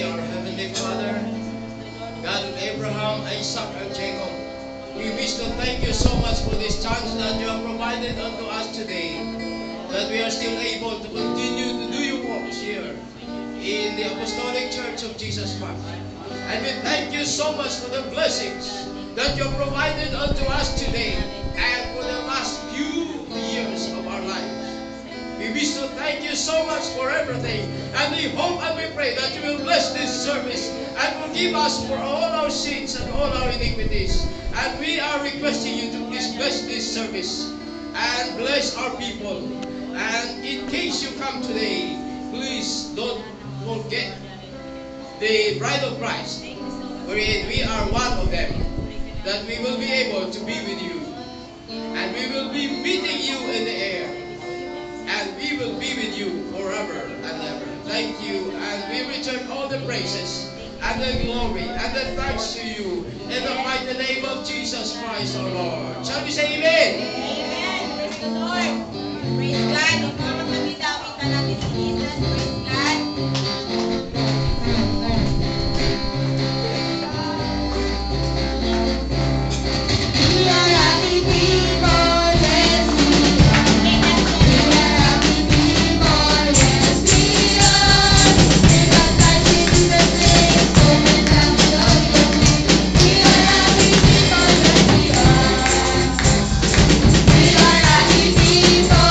Almighty, our Heavenly Father, God of Abraham, Isaac, and Jacob, we wish to thank you so much for this chance that you have provided unto us today, that we are still able to continue to do your works here in the Apostolic Church of Jesus Christ. And we thank you so much for the blessings that you have provided unto us today and for the last few years of our lives. We wish to thank you so much for everything, and we hope and we pray that you will bless this service and forgive us for all our sins and all our iniquities. And we are requesting you to please bless this service and bless our people. And in case you come today, please don't forget the bride of Christ, wherein we are one of them, that we will be able to be with you, and we will be meeting you in the air, and we will be with you forever and ever. Thank you, and we return all the praises and the glory and the thanks to you in the mighty name of Jesus Christ our Lord. Shall we say amen? Amen. Praise the Lord. Praise God. Huwag naman kami dawitan natin si Jesus. Praise God. We are happy people, yes we are. We are happy people, yes we are. Because life is the same, so we love the Lord. We are happy people, yes we are. We are happy people.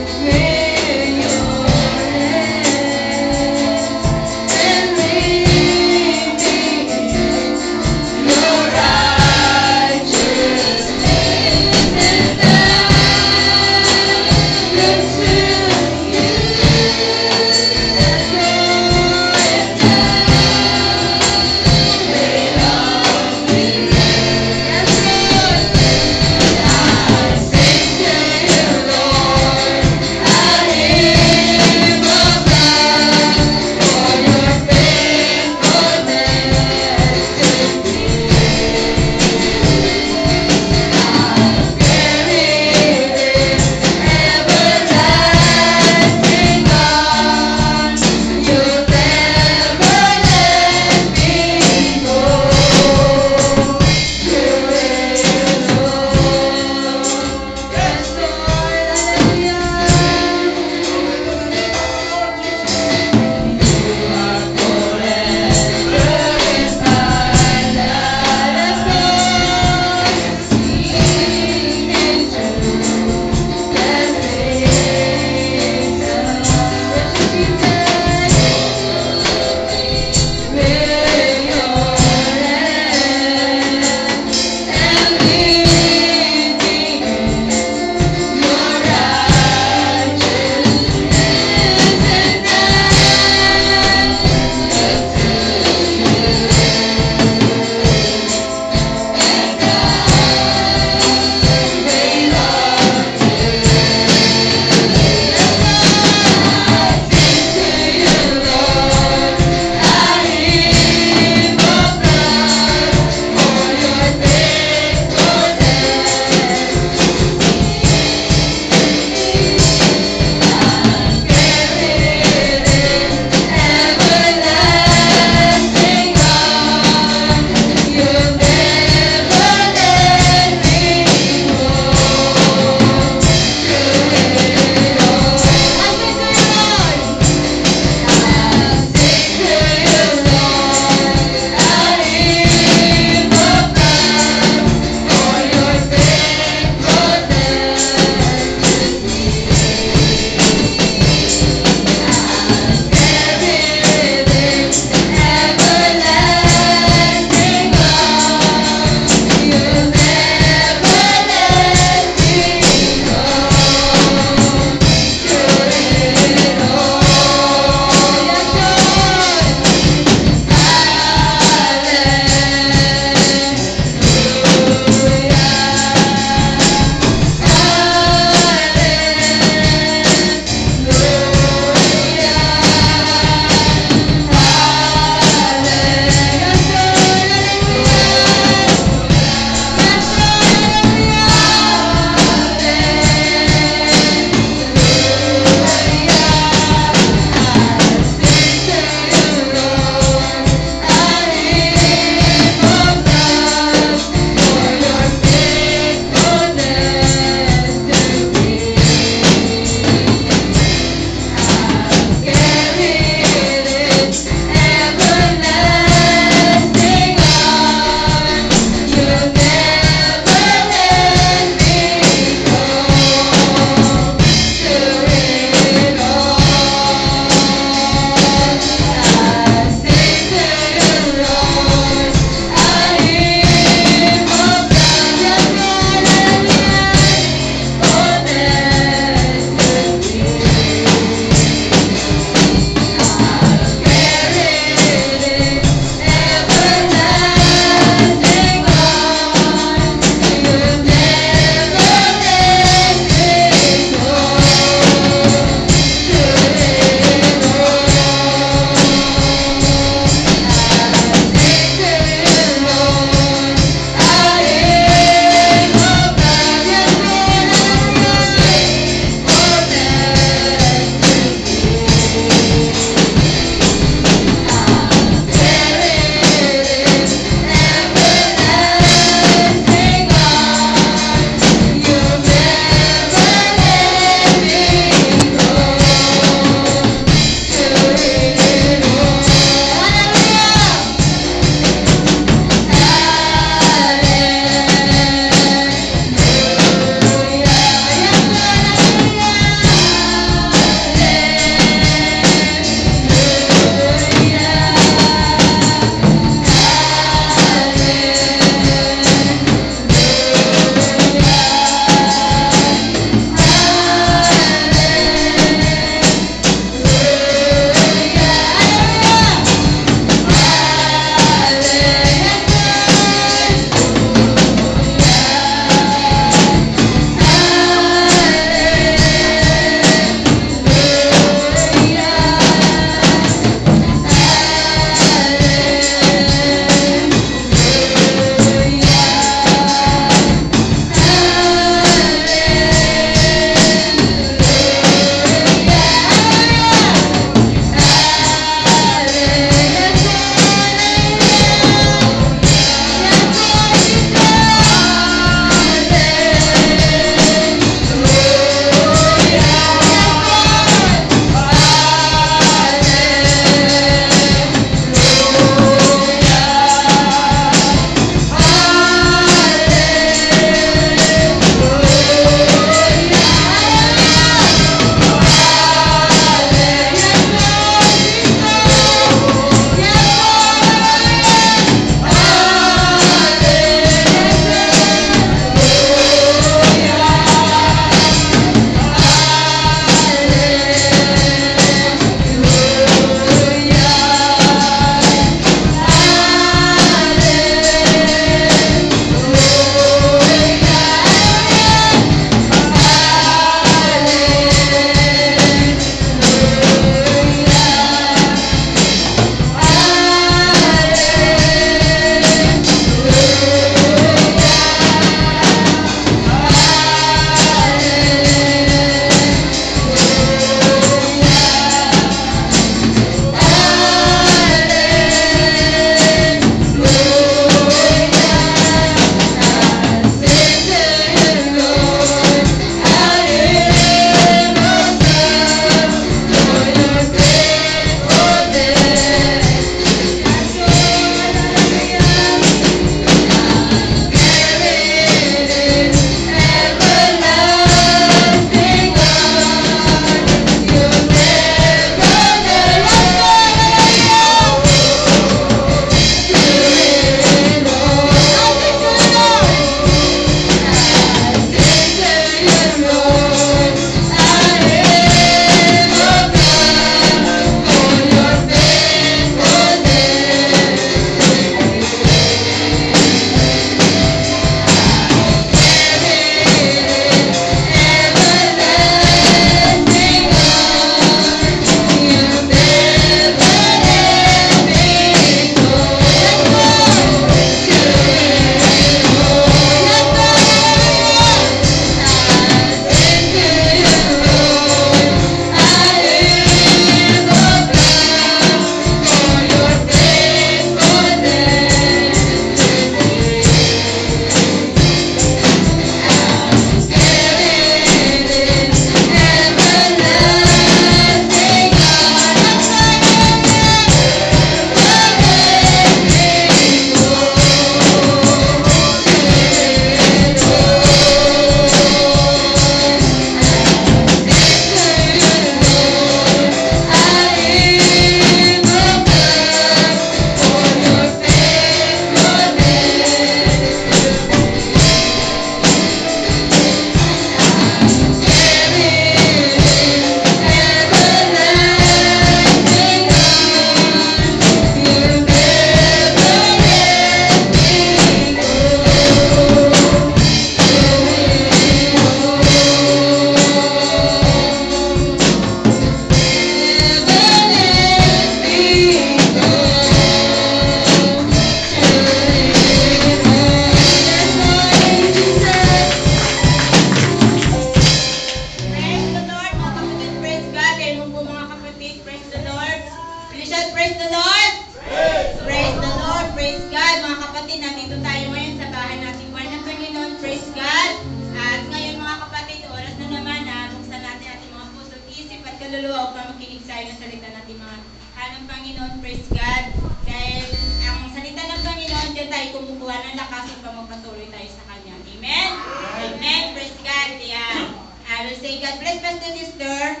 bless Pastor Nestor.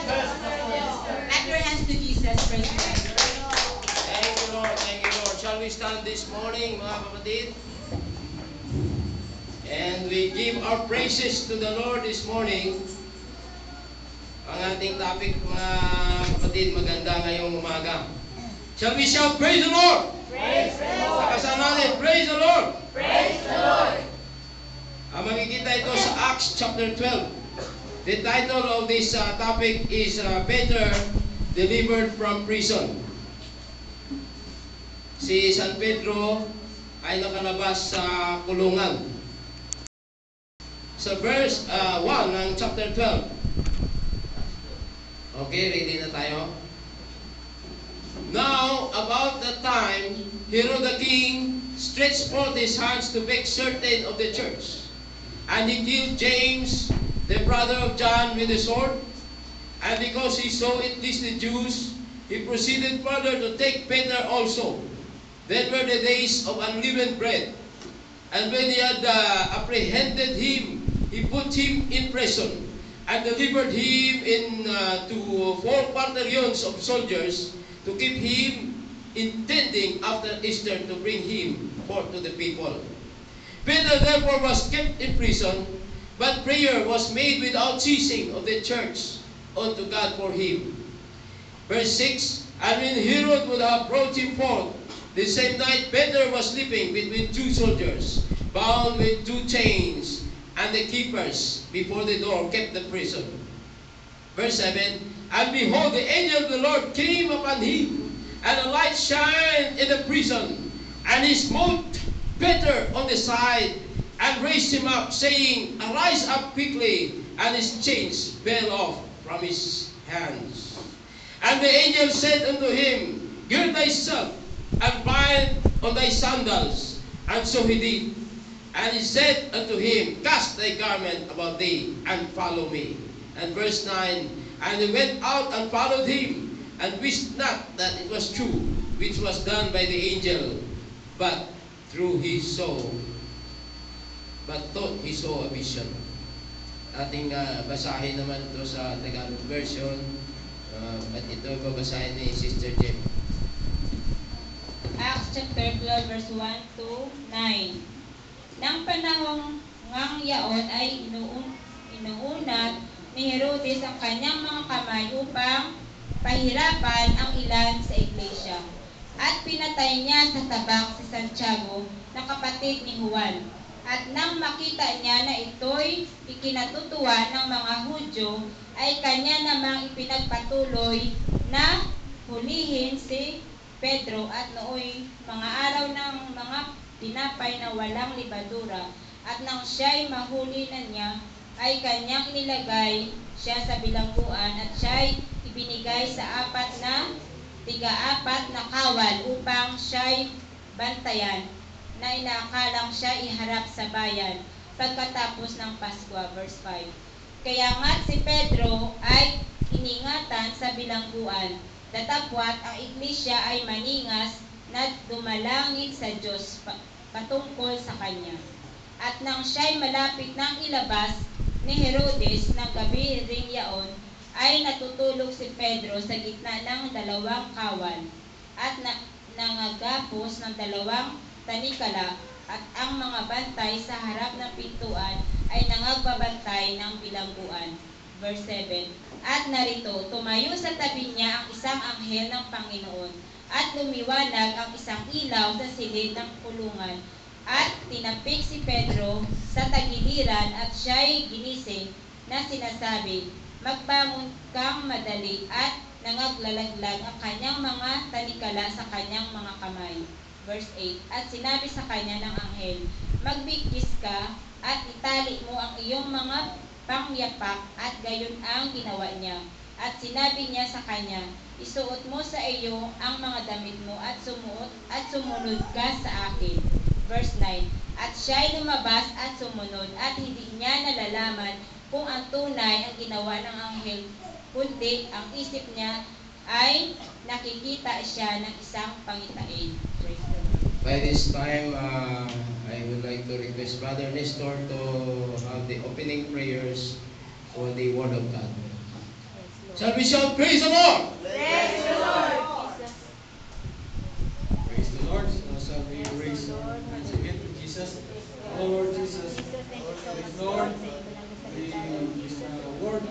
Clap your hands to Jesus. Praise God. Thank you, Lord. Thank you, Lord. Shall we stand this morning, mga kapatid? And we give our praises to the Lord this morning. Ang ating topic, mga kapatid, maganda ngayong umaga. Shall we shout, praise the Lord? Praise the Lord. Sakasan natin, praise the Lord. Praise the Lord. Makikita ito sa Acts chapter 12. The title of this topic is Peter Delivered from Prison. Si San Pedro ay nakalabas sa kulungan. Sa verse 1 ng chapter 12. Okay, ready na tayo? Now, about that time, Herod the king stretched forth his hands to vex certain of the church. And he killed James, the brother of John, with the sword. And because he saw it pleased the Jews, he proceeded further to take Peter also. Then were the days of unleavened bread. And when he had apprehended him, he put him in prison, and delivered him to 4 battalions of soldiers to keep him, intending after Easter to bring him forth to the people. Peter therefore was kept in prison, but prayer was made without ceasing of the church unto God for him. Verse 6, and when Herod would have brought him forth, the same night Peter was sleeping between 2 soldiers, bound with 2 chains, and the keepers before the door kept the prison. Verse 7, and behold, the angel of the Lord came upon him, and a light shined in the prison, and he smote Peter on the side, and raised him up, saying, arise up quickly, and his chains fell off from his hands. And the angel said unto him, gird thyself, and bind on thy sandals. And so he did. And he said unto him, cast thy garment about thee, and follow me. And verse 9, and he went out and followed him, and wist not that it was true, which was done by the angel, but thought he saw a vision. Ating basahin naman ito sa Tagalog version, at ito babasahin ni Sister Jem. Acts chapter 12 verse 1 to 9. Nang panahong ngang yaon ay inuunat ni Herodes ang kanyang mga kamay upang pahirapan ang ilan sa iglesia. At pinatay niya sa tabak si Santiago na kapatid ni Juan. At nang makita niya na ito'y ikinatutuwa ng mga Hudyo, ay kanya namang ipinagpatuloy na hulihin si Pedro at nooy mga araw ng mga tinapay na walang libadura, at nang siya'y mahuli na niya, ay kanyang inilagay siya sa bilangguan, at siya'y ibinigay sa tiga-apat na kawal upang siya'y bantayan, na inaakalang siya iharap sa bayan pagkatapos ng Pasko. Verse 5. Kaya nga si Pedro ay iningatan sa bilangguan, datapwat ang iglesia ay maningas na dumalangin sa Diyos patungkol sa kanya. At nang siya'y malapit ng ilabas ni Herodes ng gabi ring yaon, ay natutulog si Pedro sa gitna ng 2 kawal, at nangagapos ng 2 tanikala, at ang mga bantay sa harap ng pintuan ay nangagbabantay ng bilangguan. Verse 7, at narito, tumayo sa tabi niya ang isang anghel ng Panginoon, at lumiwanag ang isang ilaw sa silid ng kulungan, at tinapik si Pedro sa tagiliran, at siya'y ginising na sinasabi, magbangon kang madali, at nangaglalaglag ang kanyang mga tanikala sa kanyang mga kamay. Verse 8, at sinabi sa kanya ng anghel, magbigkis ka, at itali mo ang iyong mga pangyapak, at gayon ang ginawa niya. At sinabi niya sa kanya, isuot mo sa iyo ang mga damit mo, at sumunod ka sa akin. Verse 9, at siya'y lumabas at sumunod, at hindi niya nalalaman kung ang tunay ang ginawa ng anghel, kundi ang isip niya ay nakikita siya ng isang pangitain. Praise the Lord. By this time, I would like to request Brother Nestor to have the opening prayers for the Word of God. Shall we shout, praise the Lord? Praise the Lord. Praise the Lord. Now shall we raise our hands again to Jesus. Oh Lord Jesus, praise the Lord. This word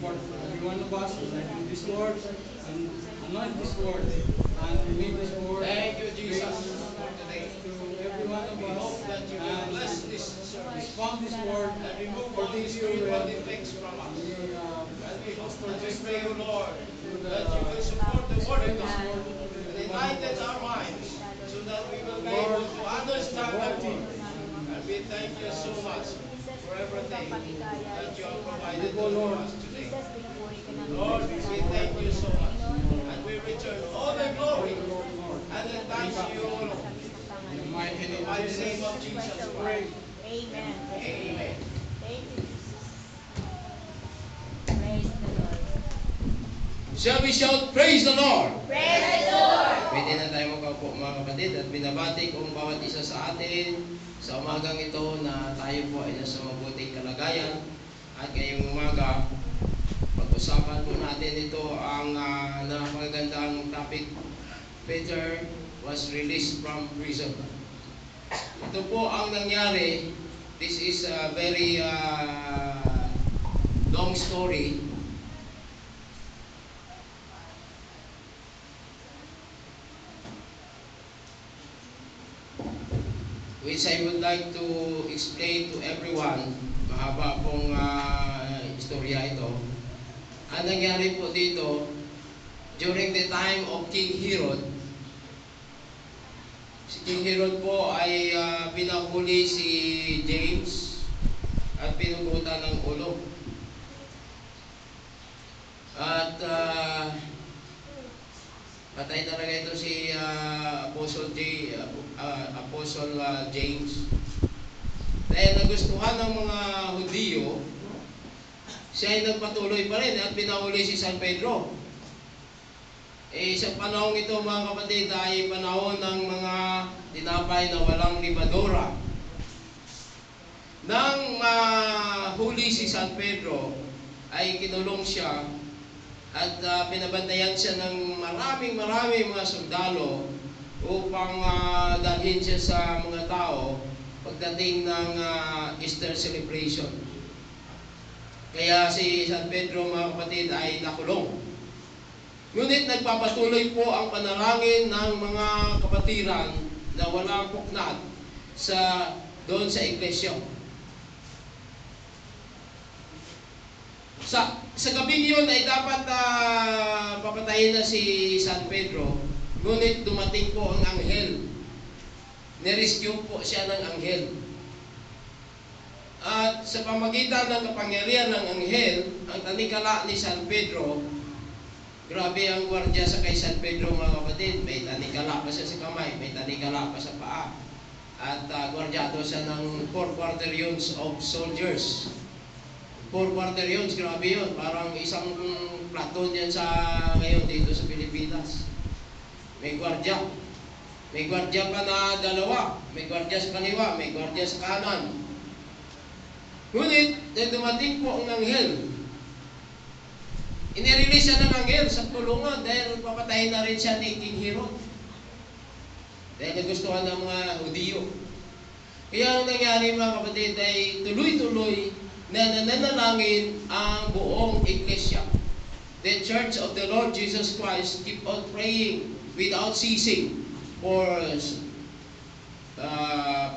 for every one of us, like this word, and anoint this word, and make this word Thank you, Jesus, for today. to every one of We hope us, that you will bless this service respond this word, and remove for all the this spiritual defects from us. And we hope and we pray, O Lord, that you will support the Word of God and enlighten our minds so that we will be able to understand that Word. And we thank you so much for everything that you have provided to us today. Lord, we thank you so much. And we return all the glory and the thanks to you, O Lord. In the mighty In the name of mighty Jesus, name of Jesus pray. Christ. Amen. Amen. Thank you, Jesus. Praise the Lord. Shall we shout, praise the Lord? Praise the Lord. Pwede na tayo magkaupo mga kapatid at binabati kong bawat isa sa atin sa umagang ito na tayo po ay nasa mabuting kalagayan. At ngayong umaga, pag-usapan po natin ito ang napakagandang topic. Peter was released from prison. Ito po ang nangyari. This is a very long story. Which I would like to explain to everyone. Mahaba pong istorya ito. Ang nangyari po dito, during the time of King Herod, si King Herod po ay pinahuli si James at pinugutan ng ulo. At patay talaga ito si Apostle James. Dahil nagustuhan ng mga Hudyo, siya ay nagpatuloy pa rin at pinahuli si San Pedro. Sa panahon ito mga kapatid ay panahon ng mga tinapay na walang libadora. Nang mahuli si San Pedro ay kinulong siya at pinabantayan siya ng maraming mga sundalo upang dalhin siya sa mga tao pagdating ng Easter celebration. Kaya si San Pedro mga kapatid ay nakulong. Ngunit nagpapatuloy po ang panalangin ng mga kapatiran na walang puknat doon sa iglesia. Sa gabing yun ay dapat papatayin na si San Pedro, ngunit dumating po ang anghel. Nirescue po siya ng anghel. At sa pamagitan ng kapangyarihan ng anghel, ang tanikala ni San Pedro, grabe ang gwardiya sa kay San Pedro mga kapatid. May tanikala pa siya sa kamay, may tanikala pa sa paa. At gwardyado siya ng 4 quaternions of soldiers. 4 quaternions, grabe yun. Parang isang platoon yan sa ngayon dito sa Pilipinas. May gwardiya. May gwardiya pa na 2. May gwardiya sa kaliwa, may gwardiya sa kanan. Ngunit, dumating po ang anghel. Inirelease siya ng anghel sa tulungan dahil papatayin na rin siya ni King Herod. Dahil nagustuhan ng mga Hudyo. Kaya ang nangyari mga kapatid ay tuloy-tuloy na nananalangin ang buong iglesia. The Church of the Lord Jesus Christ keep on praying without ceasing for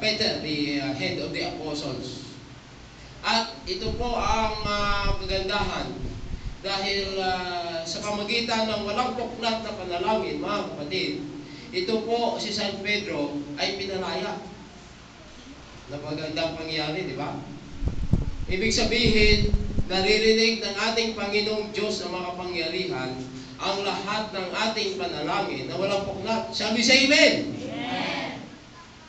Peter, the head of the apostles. At ito po ang kagandahan dahil sa pamagitan ng walang puknat na panalangin, mga kapatid, ito po si San Pedro ay pinalaya. Napagandang pangyayari, di ba? Ibig sabihin, naririnig ng ating Panginoong Diyos na makapangyarihan ang lahat ng ating panalangin na walang puknat. Sabi sa Amen? Amen.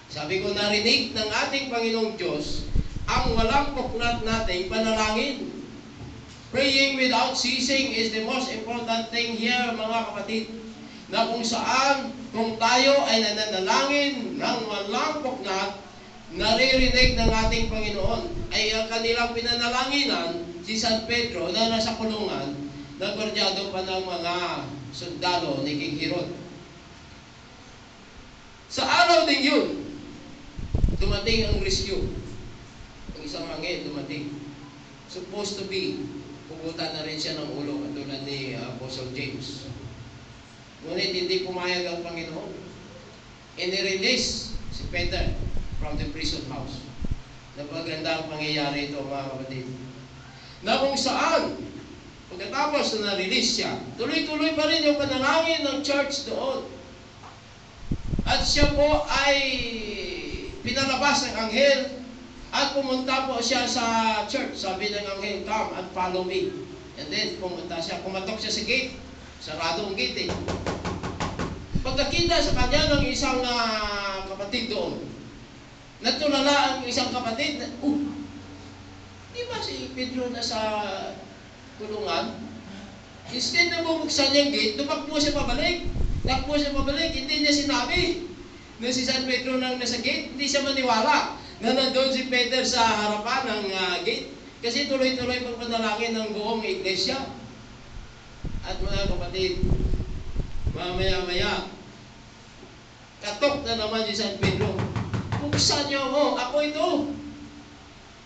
Sabi ko, narinig ng ating Panginoong Diyos ang walang puknat nating panalangin. Praying without ceasing is the most important thing here, mga kapatid. Na kung saan, kung tayo ay nananalangin ng walang puknat, naririnig ng ating Panginoon ay ang kanilang pinanalanginan si San Pedro na nasa kulungan, nagwardyado pa ng mga sundalo ni King Herod. Sa araw din yun, dumating ang rescue. Ang isang anghel dumating. Supposed to be, pugutan na rin siya ng ulo katulad ni Apostle James. Ngunit hindi pumayag ang Panginoon. Inirelease si Peter from the prison house. Napaganda ang pangyayari ito, mga kapatid. Na kung saan, pagkatapos na na-release siya, tuloy-tuloy pa rin yung panalangin ng church doon. At siya po ay pinalabas ng anghel at pumunta po siya sa church. Sabi ng anghel, come and follow me. And then pumunta siya, kumatok siya sa gate. Sarado ang gate eh. Pagkakita sa kanya ng isang kapatid doon, natulala ang isang kapatid, di ba si Pedro na sa kulungan? Instead na bubuksan niyang gate, tumakbo siya pabalik. Takbo siya pabalik, hindi niya sinabi na si San Pedro nang nasa gate, hindi siya maniwala na nandun si Peter sa harapan ng gate. Kasi tuloy-tuloy pagpanalangin ng buong iglesia. At mga kapatid, mamaya-maya, katok na naman si San Pedro. Buksan niyo ako ito.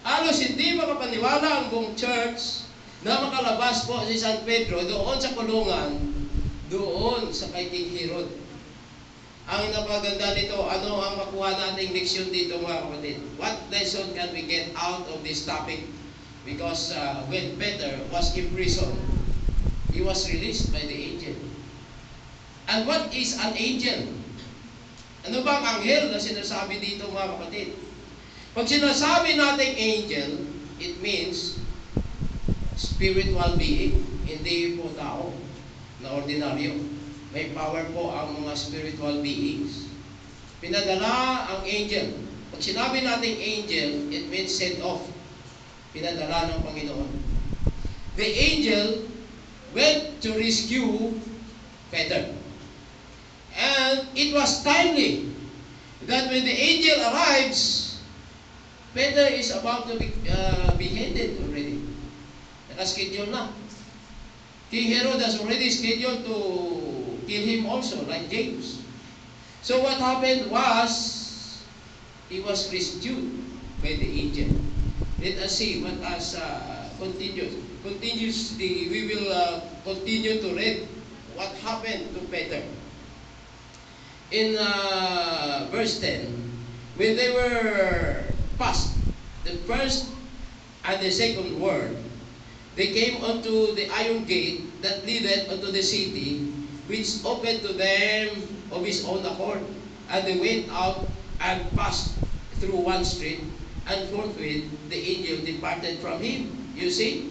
Halos hindi makapaniwala ang buong church na makalabas po si San Pedro doon sa kulungan, doon sa kay King Herod. Ang napaganda nito, ano ang makuha nating leksyon dito, mga kapatid? What lesson can we get out of this topic? Because when Peter was in prison, he was released by the angel. And what is an angel? Ano ba ang anghel na sinasabi dito, mga kapatid? Pag sinasabi nating angel, it means spiritual being, hindi po tao na ordinaryo. May power po ang mga spiritual beings. Pinadala ang angel. Pag sinabi nating angel, it means sent off. Pinadala ng Panginoon. The angel went to rescue Peter. And it was timely that when the angel arrives, Peter is about to be beheaded already. Naka-schedule na. King Herod has already scheduled to kill him also, like James. So what happened was, he was rescued by the angel. Let us see what us continues. Continuously, we will continue to read what happened to Peter. In verse 10, when they were past the first and the second word, they came unto the iron gate that leadeth unto the city, which opened to them of his own accord. And they went out and passed through one street, and forthwith the angel departed from him. You see?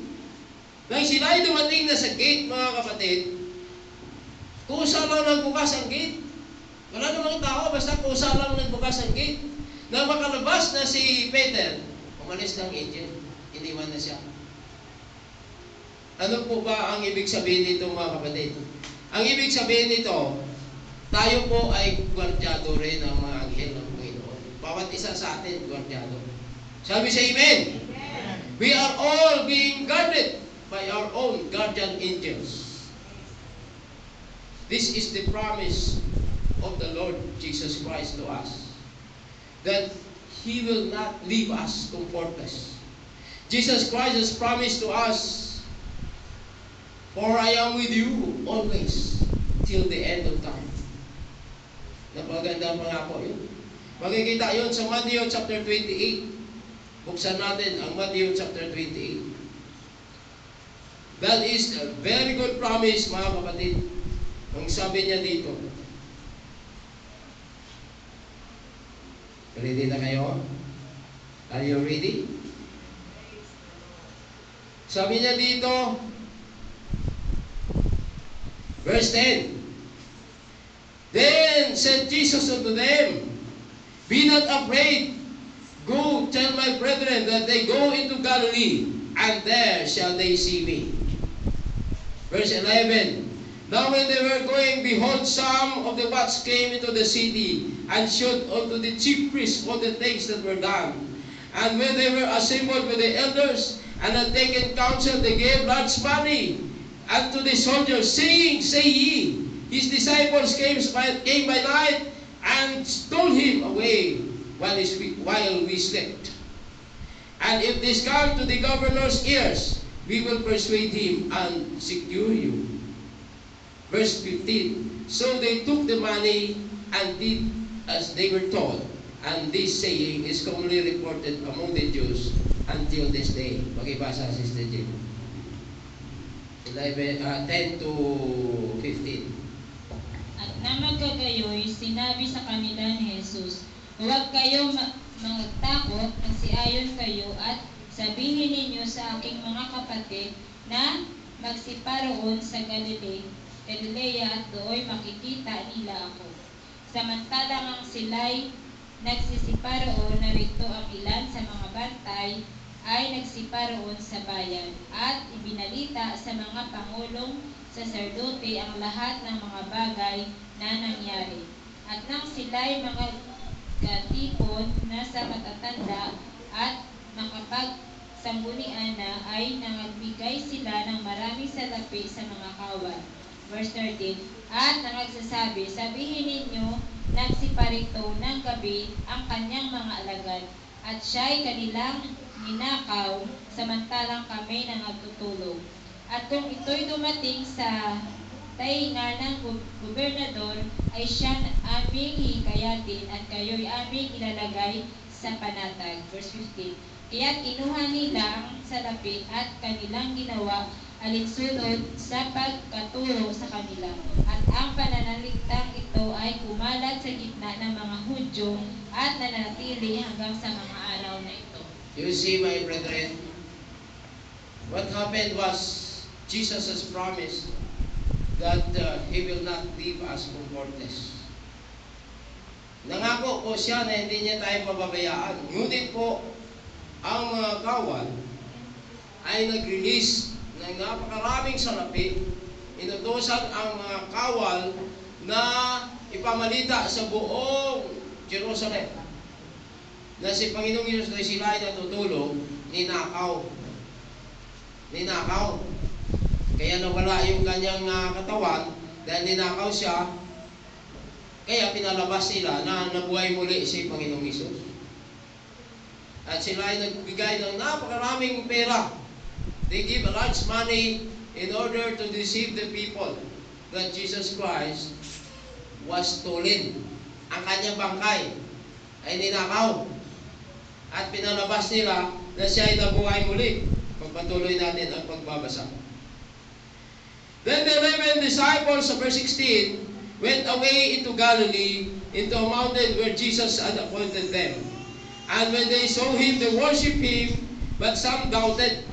Nang sila ay dumating na sa gate, mga kapatid, kusa lang nagbukas ang gate. Wala namang tao, basta kusa lang nagbukas ang gate. Nang makalabas na si Peter, umalis ng angel, iniwan na siya. Ano po ba ang ibig sabihin nito, mga kapatid? Ang ibig sabihin nito, tayo po ay gwardyado rin ng mga anghel ng Panginoon. Bawat isa sa atin, gwardyado. Sabi sa Amen? Amen. We are all being guarded by our own guardian angels. This is the promise of the Lord Jesus Christ to us, that He will not leave us comfortless. Jesus Christ has promised to us, for I am with you always till the end of time. Napaganda pangako yun. Makikita yun sa Matthew chapter 28. Buksan natin ang Matthew chapter 28. That is a very good promise, mga kapatid. Ang sabi niya dito, ready na kayo? Are you ready? Sabi niya dito, verse 10, Then said Jesus unto them, Be not afraid, go tell my brethren that they go into Galilee, and there shall they see me. Verse 11, Now when they were going, behold, some of the watch came into the city, and showed unto the chief priests all the things that were done. And when they were assembled with the elders And had taken counsel, they gave large money unto the soldiers, saying, Say ye, his disciples came by night, and stole him away while we slept. And if this come to the governor's ears, we will persuade him and secure you. Verse 15, So they took the money and did as they were told. And this saying is commonly reported among the Jews until this day. Pakibasa, Sister Jim. 10 to 15. At na magkagayoy, sinabi sa kanila ni Jesus, Huwag kayo magtakot, magsiayon kayo at sabihin ninyo sa aking mga kapatid na magsiparoon sa Galilea at dooy makikita nila ako. Samantalang ang sila'y nagsisiparoon, narito ang ilan sa mga bantay ay nagsiparoon sa bayan at ibinalita sa mga pangulong saserdote ang lahat ng mga bagay na nangyari. At nang sila'y mga katipon na sa matatanda at makapagsanggunian na ay nangagbigay sila ng maraming salapi sa mga kawal. Verse 13, At nangagsasabi, Sabihin ninyo, nagsiparito ng gabi ang kanyang mga alagad, at siya'y kanilang ninakaw, samantalang kami nangagtutulog. At kung ito'y dumating sa tainga ng gobernador, ay siya aming hikayatin at kayo'y aming ilalagay sa panatag. Verse 15, Kaya't kinuha nila ang salapi at kanilang ginawa alinsunod sa pagkaturo sa kanila. At ang pananaliktang ito ay kumalat sa gitna ng mga Hudyo at nanatili hanggang sa mga araw na ito. You see, my brethren, what happened was Jesus has promised that He will not leave us comfortless. Nangako po siya na hindi niya tayo pababayaan. Ngunit po, ang mga kawal ay nag-release ng napakaraming salapi. Inutusan ang mga kawal na ipamalita sa buong Jerusalem na si Panginoong Hesus ay sila ay natutulog, ninakaw. Kaya nawala yung kanyang katawan dahil ninakaw siya. Kaya pinalabas sila na nabuhay muli si Panginoong Hesus. At sila ay nagbigay ng napakaraming pera. They give a large money in order to deceive the people that Jesus Christ was stolen. Ang kanyang bangkay ay ninakaw. At pinalabas nila na siya ay nabuhay muli. Pagpatuloy natin ang pagbabasa. Then the 11 disciples, verse 16, went away into Galilee, into a mountain where Jesus had appointed them. And when they saw him, they worshipped him, but some doubted.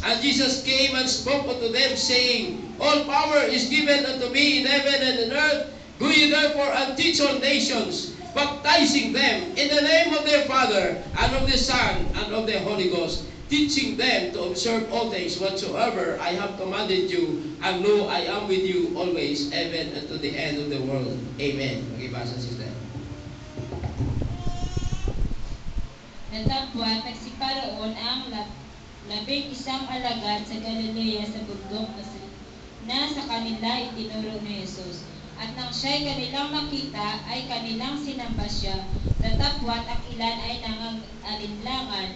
And Jesus came and spoke unto them, saying, All power is given unto me in heaven and in earth. Go ye therefore and teach all nations, baptizing them in the name of their Father, and of the Son, and of the Holy Ghost, teaching them to observe all things whatsoever I have commanded you, and lo, I am with you always, even unto the end of the world. Amen. Magibasa, sister. Natapwat, nagsiparoon ang 11 alagad sa Galilea sa bundok na sa kanila itinuro ni Jesus. At nang siya'y kanilang makita, ay kanilang sinamba siya. Natapwat ang ilan ay nangag-alinlangan,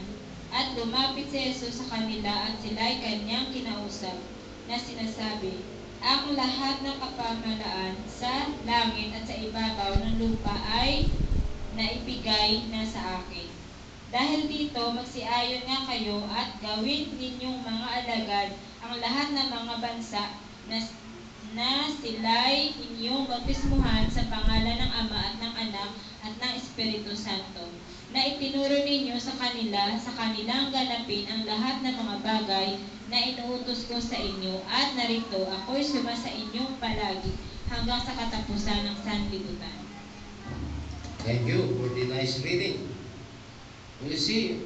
at lumapit si Jesus sa kanila at sila'y kanyang kinausap na sinasabi, Ang lahat ng kapamalaan sa langit at sa ibabaw ng lupa ay naibigay na sa akin. Dahil dito, magsiayon nga kayo at gawin ninyong mga alagad ang lahat ng mga bansa na sila'y inyong bautismuhan sa pangalan ng Ama at ng Anak at ng Espiritu Santo, na itinuro ninyo sa kanila sa kanilang ganapin ang lahat ng mga bagay na inuutos ko sa inyo, at narito ako'y sumasa inyong palagi hanggang sa katapusan ng sanlibutan. Thank you for the nice reading. You see,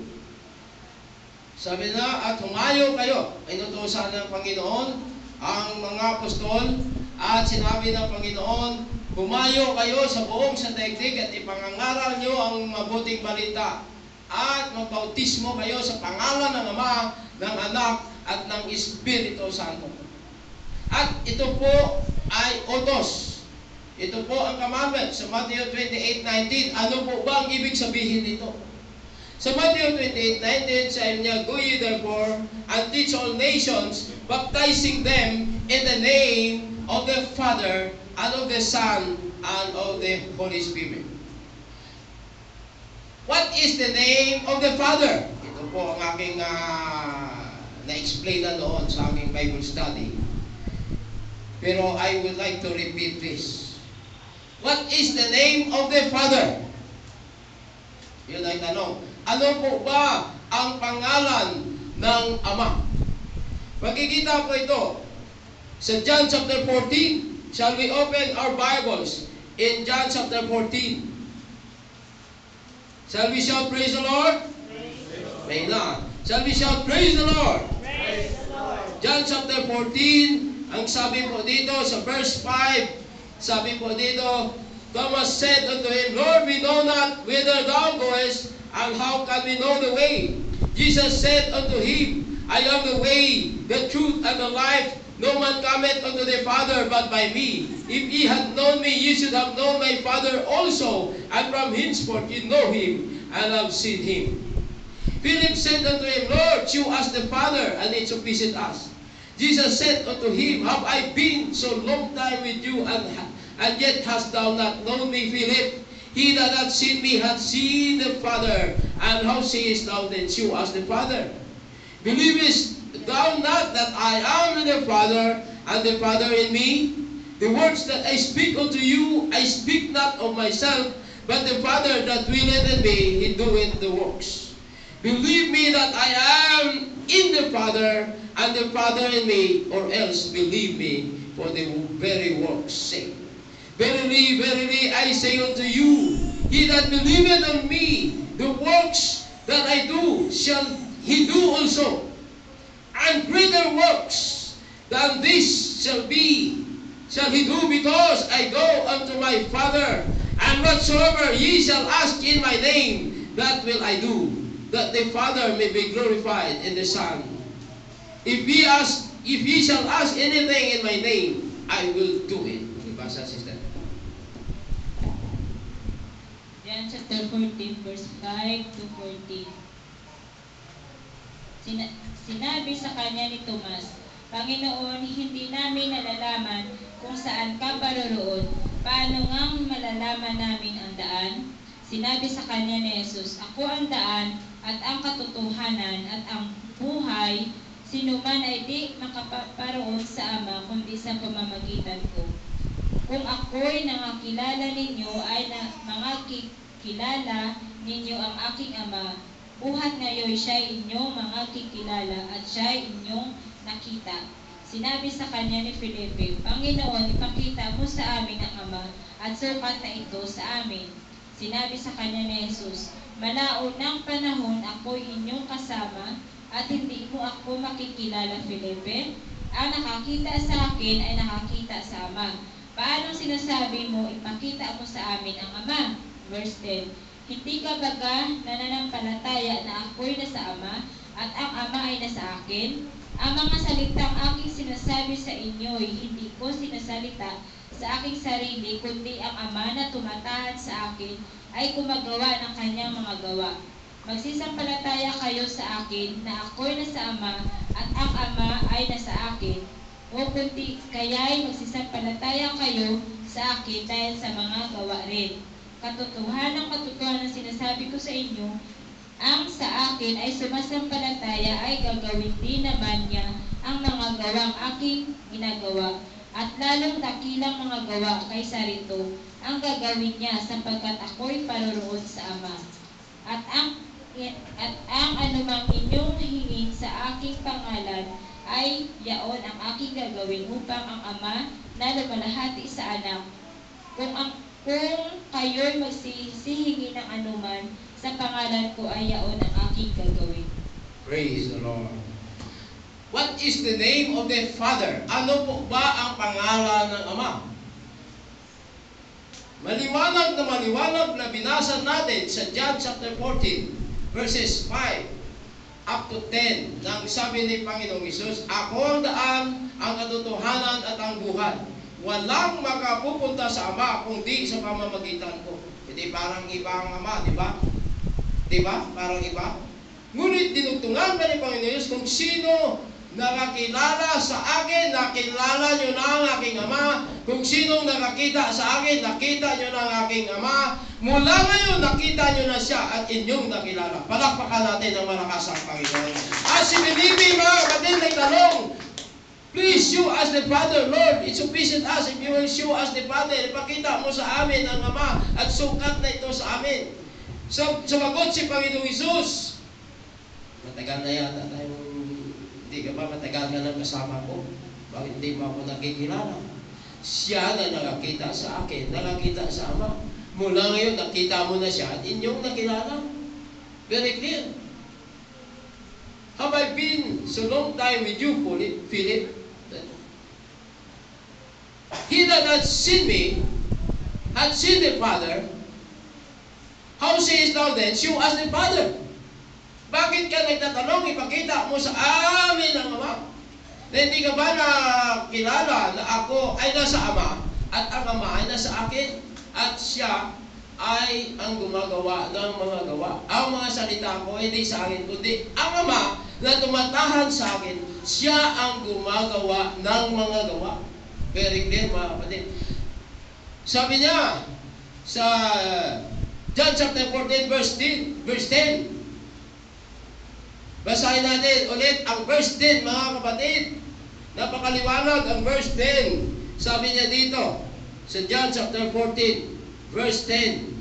sabi na, at humayo kayo, inutusan ng Panginoon ang mga apostol, at sinabi ng Panginoon, humayo kayo sa buong sandaigdig at ipangangaral nyo ang mabuting balita. at magbautismo kayo sa pangalan ng Ama, ng Anak, at ng Espiritu Santo. At ito po ay utos. Ito po ang commandment sa Matthew 28:19. Ano po ba ang ibig sabihin nito? Sa Matthew 28:19, sabi niya, "Go ye therefore and teach all nations, baptizing them in the name of the Father, and of the Son, and of the Holy Spirit." What is the name of the Father? Ito po ang aking na-explain na noon sa aking Bible study. Pero I would like to repeat this. What is the name of the Father? Yun ay tanong. Ano po ba ang pangalan ng Ama? Makikita po ito sa John chapter 14. Shall we open our Bibles in John chapter 14? Shall we shout praise the Lord? May not. Shall we shout praise the Lord? Praise the Lord. John chapter 14, ang sabi po dito sa verse 5, sabi po dito, Thomas said unto him, Lord, we know not whither thou goest, and how can we know the way? Jesus said unto him, I am the way, the truth, and the life. No man cometh unto the Father but by me. If ye had known me, ye should have known my Father also, and from henceforth ye know him, and have seen him. Philip said unto him, Lord, shew us the Father, and it sufficeth us. Jesus said unto him, Have I been so long time with you, and yet hast thou not known me, Philip? He that hath seen me hath seen the Father, and how sayest thou then, shew us the Father? Believest thou not that I am in the Father, and the Father in me? The words that I speak unto you, I speak not of myself, but the Father that dwelleth in me, he doeth the works. Believe me that I am in the Father, and the Father in me, or else believe me for the very works' sake. Verily, verily, I say unto you, he that believeth on me, the works that I do, shall he do also. And greater works than this shall he do, because I go unto my Father. And whatsoever ye shall ask in my name, that will I do, that the Father may be glorified in the Son. If ye shall ask anything in my name, I will do it. Basa, sister. John chapter 14, verse 5 to 14. Sinabi sa kanya ni Tomas, Panginoon, hindi namin nalalaman kung saan ka paroroon. Paano ngang malalaman namin ang daan? Sinabi sa kanya ni Jesus, Ako ang daan at ang katotohanan at ang buhay. Sino man ay di makaparoon sa Ama kundi sa pamamagitan ko. Kung ako'y nangakilala ninyo ay kilala ninyo ang aking Ama. Buhat ngayon siya'y inyong mga kikilala at siya'y inyong nakita. Sinabi sa kanya ni Felipe, Panginoon, ipakita mo sa amin ang Ama at sukat na ito sa amin. Sinabi sa kanya ni Jesus, Malaon ng panahon ako'y inyong kasama at hindi mo ako makikilala, Felipe. Ang nakakita sa akin ay nakakita sa Ama. Paano sinasabi mo, ipakita mo sa amin ang Ama? Verse 10, Hindi ka baga nananampalataya na ako'y nasa Ama at ang Ama ay nasa akin? Ang mga salitang aking sinasabi sa inyo ay hindi ko sinasalita sa aking sarili, kundi ang Ama na tumatahad sa akin ay gumagawa ng kanyang mga gawa. Magsisampalataya kayo sa akin na ako'y nasa Ama at ang Ama ay nasa akin. O kundi kaya'y magsisampalataya kayo sa akin dahil sa mga gawa rin. Katotohanan sinasabi ko sa inyo, ang sa akin ay sumasampalataya ay gagawin din naman niya ang mga gawang aking ginagawa, at lalong dakilang mga gawa kaysa rito ang gagawin niya sapagkat ako'y paroroon sa Ama. At ang anumang inyong hingin sa aking pangalan ay yaon ang aking gagawin upang ang Ama na lumalahati sa Anak. Kung kayo'y magsisihingi ng anuman sa pangalan ko ay yaon ang aking gagawin. Praise the Lord. What is the name of the Father? Ano po ba ang pangalan ng Ama? Maliwanag na binasa natin sa John chapter 14. verses 5 up to 10, nang sabi ni Panginoong Hesus, "Ako ang daan, ang katotohanan at ang buhay. Walang makapupunta sa Ama kung di sa pamamagitan ko." Hindi parang iba ang Ama, di ba? Di ba? Parang iba. Ngunit dinugtungan pa ni Panginoon Hesus, kung sino nakakilala sa akin, nakilala nyo na ang aking Ama. Kung sinong nakakita sa akin, nakita nyo na ang aking Ama. Mula ngayon, nakita nyo na siya at inyong nakilala. Palakpakan natin ang malakas ang Panginoon. At si Felipe, mga kapatid, nagtanong, "Please show us the Father, Lord. It's sufficient us if you will show us the Father." Ipakita mo sa amin ang Ama at sukat na ito sa amin. Sumagot si Panginoong Hesus, "Matagal na yata tayong hindi ka ba matagal ka nang kasama ko? Bakit hindi mo ako nakikilala? Siya na nakakita sa akin, nakakita sa Ama. Mula ngayon, nakita mo na siya at inyong nakilala." Very clear. Have I been so long time with you, Philip? He that had seen me, had seen the Father. How sayest thou then, show us the Father? Bakit ka nagtatanong, ipakita mo sa amin ang Ama? Na hindi ka ba nakilala na ako ay nasa Ama at ang Ama ay nasa akin at siya ay ang gumagawa ng mga gawa. Ang mga salita ko hindi sa akin, kundi ang Ama na tumatahan sa akin, siya ang gumagawa ng mga gawa. Very clear, mga kapatid. Sabi niya sa John chapter 14 verse 10. Basahin natin ulit ang verse 10, mga kapatid. Napakaliwanag ang verse 10. Sabi niya dito, sa John chapter 14, verse 10.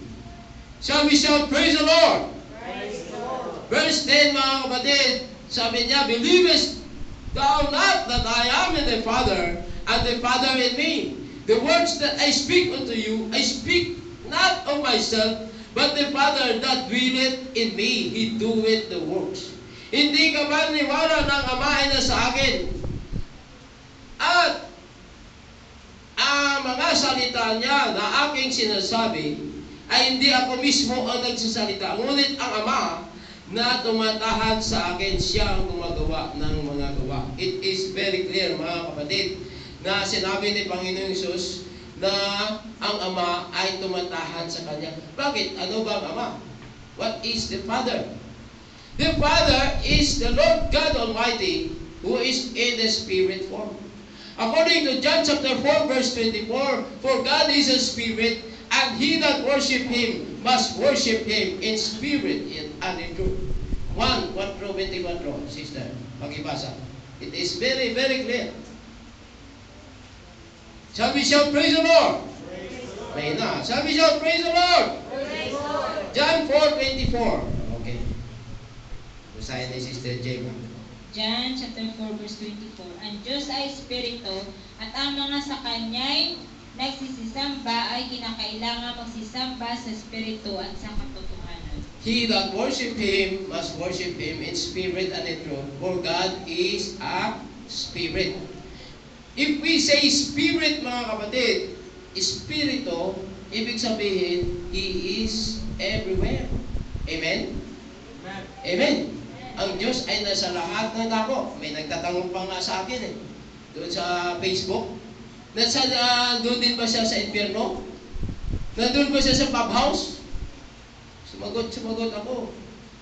Shall we shout, "Praise the Lord"? Praise the Lord. Verse 10, mga kapatid, sabi niya, "Believest thou not that I am in the Father, and the Father in me? The words that I speak unto you, I speak not of myself, but the Father that dwelleth in me, He doeth the works." Hindi ka ba niwala ng Ama ay nasa akin? At ang mga salita niya na aking sinasabi ay hindi ako mismo ang nagsasalita. Ngunit ang Ama na tumatahan sa akin, siya ang gumagawa ng mga gawa. It is very clear, mga kapatid, na sinabi ni Panginoong Hesus na ang Ama ay tumatahan sa Kanya. Bakit? Ano ba ang Ama? What is the Father? The Father is the Lord God Almighty, who is in the Spirit form. According to John chapter 4 verse 24, "For God is a Spirit, and he that worship Him must worship Him in spirit and in truth." 1:24, sister, pakibasa. It is very, very clear. Shall we shout, "Praise the Lord"? May na. Shall we shout, "Praise the Lord"? Praise the Lord. John 4:24. Okay. Basahin ni Sister Jema. John chapter 4 verse 24. "Ang Diyos ay Espiritu, at ang mga sa Kanya'y nagsisisamba ay kinakailangan magsisamba sa Espiritu at sa katotohanan." He that worship Him must worship Him in spirit and in truth, for God is a Spirit. If we say Spirit, mga kapatid, Espiritu, ibig sabihin, He is everywhere. Amen? Amen. Amen. Ang Diyos ay nasa lahat ng dako. May nagtatanong pa nga sa akin doon sa Facebook. Doon din ba siya sa impyerno? Nandun ba siya sa clubhouse? Sumagot ako.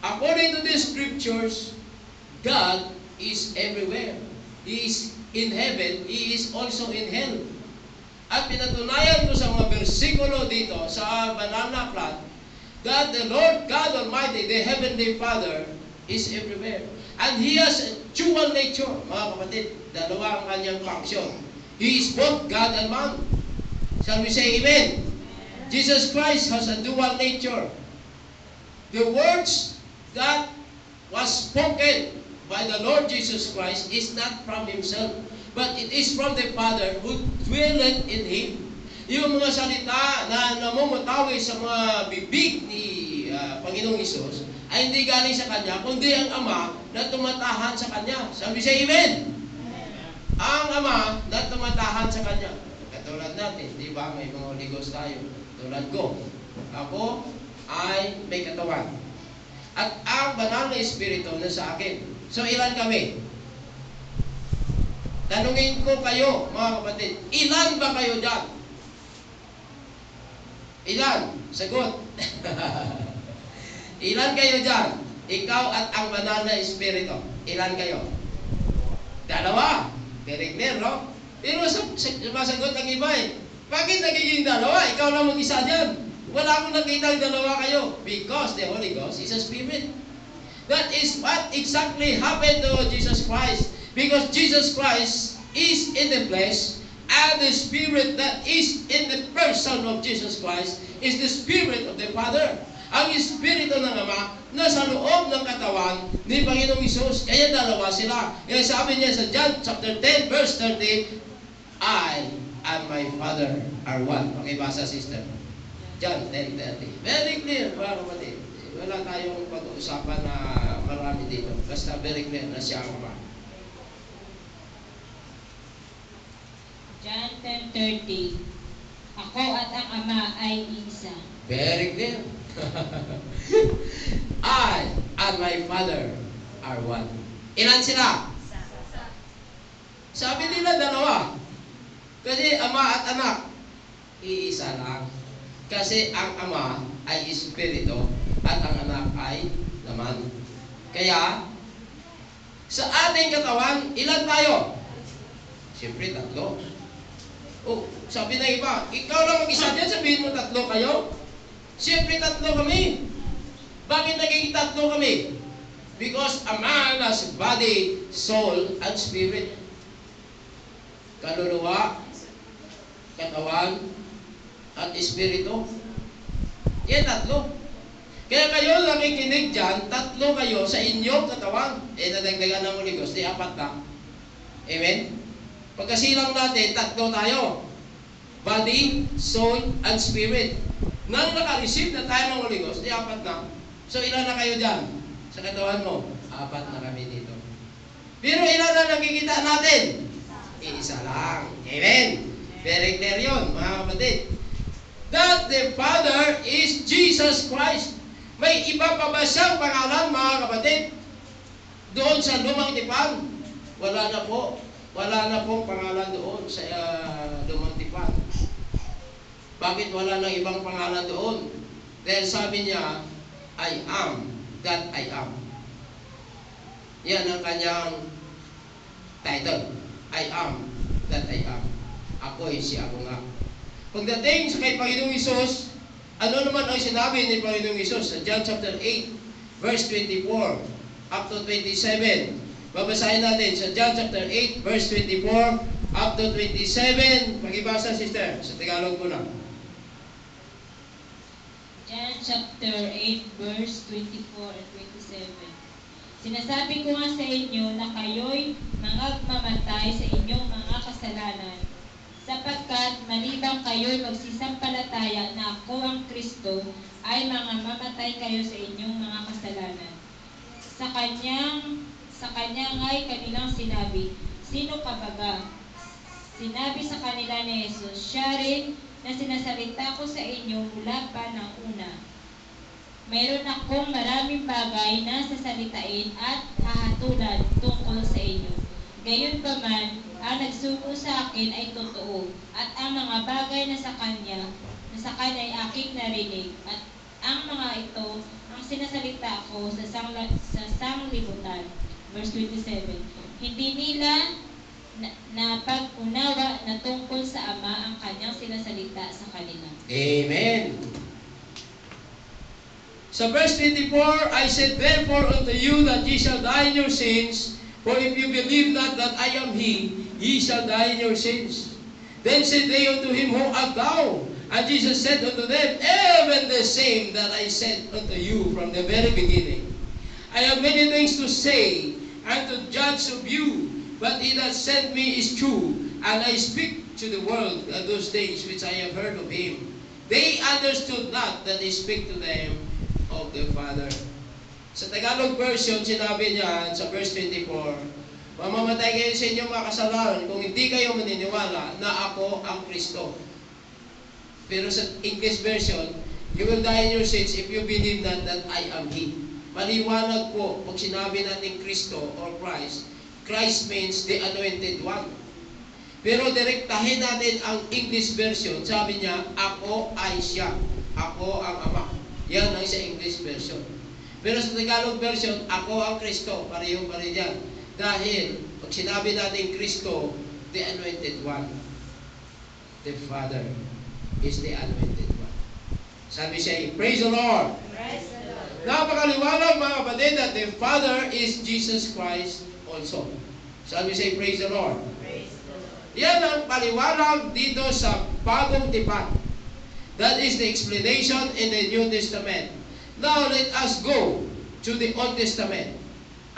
According to the scriptures, God is everywhere. He is in heaven. He is also in hell. At pinatunayan ko sa mga bersikulo dito sa banal na aklat that the Lord God Almighty, the Heavenly Father, is everywhere. And He has a dual nature, mga kapatid. Dalawa ang kanyang function. He is both God and man. Shall we say amen? Jesus Christ has a dual nature. The words that was spoken by the Lord Jesus Christ is not from Himself, but it is from the Father who dwelleth in Him. Yung mga salita na namumutawi sa mga bibig ni Panginoong Hesus ay hindi galing sa Kanya, kundi ang Ama na tumatahan sa Kanya. Sabi siya, amen? Ang Ama na tumatahan sa Kanya. Katulad natin, di ba, may mga Holy Ghost tayo. Tulad ko, ako ay may katawan. at ang banal na Espiritu na sa akin. So ilan kami? Tanungin ko kayo, mga kapatid, ilan ba kayo dyan? Ilan? Sagot. Ilan kayo dyan? Ikaw at ang banal na Espiritu. Ilan kayo? Dalawa. Very clear, no? Pero sumasagot ang iba eh. Bakit nagiging dalawa? Ikaw lang mag-isa dyan. Wala akong nakita ang dalawa kayo. Because the Holy Ghost is a Spirit. That is what exactly happened to Jesus Christ. Because Jesus Christ is in the flesh, and the Spirit that is in the person of Jesus Christ is the Spirit of the Father. Ang Espiritu ng Ama nasa loob ng katawan ni Panginoong Hesus. Kaya dalawa sila. Kaya sabi niya sa John chapter 10 verse 30, I and my Father are one. Pakibasa, sister. John 10:30. Very clear, mga kapatid. Wala tayong pag-uusapan na marami dito. Basta very clear na siya ang Ama. John 10:30. Ako at ang Ama ay isa. Very clear. I and my Father are one. Ilan sila? Sabi nila dalawa. Kasi Ama at Anak, iisa lang. Kasi ang Ama ay Espiritu at ang Anak ay laman. Kaya, sa ating katawan, ilan tayo? Siyempre, tatlo. Oh, sabi na iba, ikaw lang mag-isa dyan, sabihin mo tatlo kayo? Siyempre, tatlo kami. Bakit naging tatlo kami? Because a man has body, soul, and spirit. Kaluluwa, katawan, at espiritu. Yan, tatlo. Kaya kayo nakikinig dyan, tatlo kayo sa inyong katawan. Nadagdagan ng Holy Ghost, di apat na. Amen? Pagkasilang natin, tatlo tayo. Body, soul, and spirit. Nang naka-receive na tayo ng Holy Ghost, di apat na. So ilan na kayo dyan? Sa katawan mo, apat na kami dito. Pero ilan na nakikita natin? Isa lang. Amen? Very clear yun, mga kapatid. That the Father is Jesus Christ. May iba pa ba siyang pangalan, mga kapatid? Doon sa lumang tipan? Wala na po. Wala na pong pangalan doon sa lumang tipan. Bakit wala nang ibang pangalan doon? Dahil sabi niya, I am that I am. Yan ang kanyang title. I am that I am. Ako'y si ako nga. Pagdating sa kay Panginoong Hesus, ano naman ang sinabi ni Panginoong Hesus sa John chapter 8, verse 24 up to 27. Babasahin natin sa John chapter 8, verse 24 up to 27. Pakibasa, sister, sa Tagalog muna. John chapter 8, verse 24 and 27. Sinasabi ko nga sa inyo na kayo'y mamatay sa inyong mga kasalanan, sapagkat maliban kayo'y magsisampalataya na ako ang Kristo, ay mamatay kayo sa inyong mga kasalanan. Sa kanya nga'y kanilang sinabi, sino ka baga? Sinabi sa kanila ni Jesus, siya rin na sinasalita ko sa inyo mula pa ng una. Mayroon akong maraming bagay na sasalitain at hahatulan tungkol sa inyo. Gayunpaman, ang nagsuko sa akin ay totoo, at ang mga bagay na sa kanya ay aking narinig, at ang mga ito ang sinasalita ko sa sanglibutan. Verse 27. Hindi nila na pag-unawa na tungkol sa Ama ang kanyang sinasalita sa kanila. Amen. Sa verse 24, I said, therefore unto you that ye shall die in your sins, for if you believe not that I am He, ye shall die in your sins. Then said they unto him, Who art thou? And Jesus said unto them, even the same that I said unto you from the very beginning. I have many things to say and to judge of you, but he that sent me is true, and I speak to the world of those things which I have heard of him. They understood not that I speak to them of the Father. Sa Tagalog version, sinabi niya sa verse 24, mamamatay kayo sa inyong mga kasalanan kung hindi kayo maniniwala na ako ang Kristo. Pero sa English version, you will die in your sins if you believe not that I am He. maliwanag po pag sinabi natin Kristo or Christ. Christ means the anointed one. Pero direktahin natin ang English version. Sabi niya, ako ay siya. Ako ang Ama. Yan ang sa English version. Pero sa Tagalog version, ako ang Kristo. Pareho pa rin yan. Dahil, pag sinabi natin Kristo, the anointed one. The Father is the anointed one. Sabi siya, praise the Lord. Praise the Lord. Napakaliwanag mga kapatid that the Father is Jesus Christ also. Sabi siya, praise the Lord. Praise the Lord. Yan ang paliwanag dito sa Bagong Tipan. That is the explanation in the New Testament. Now, let us go to the Old Testament.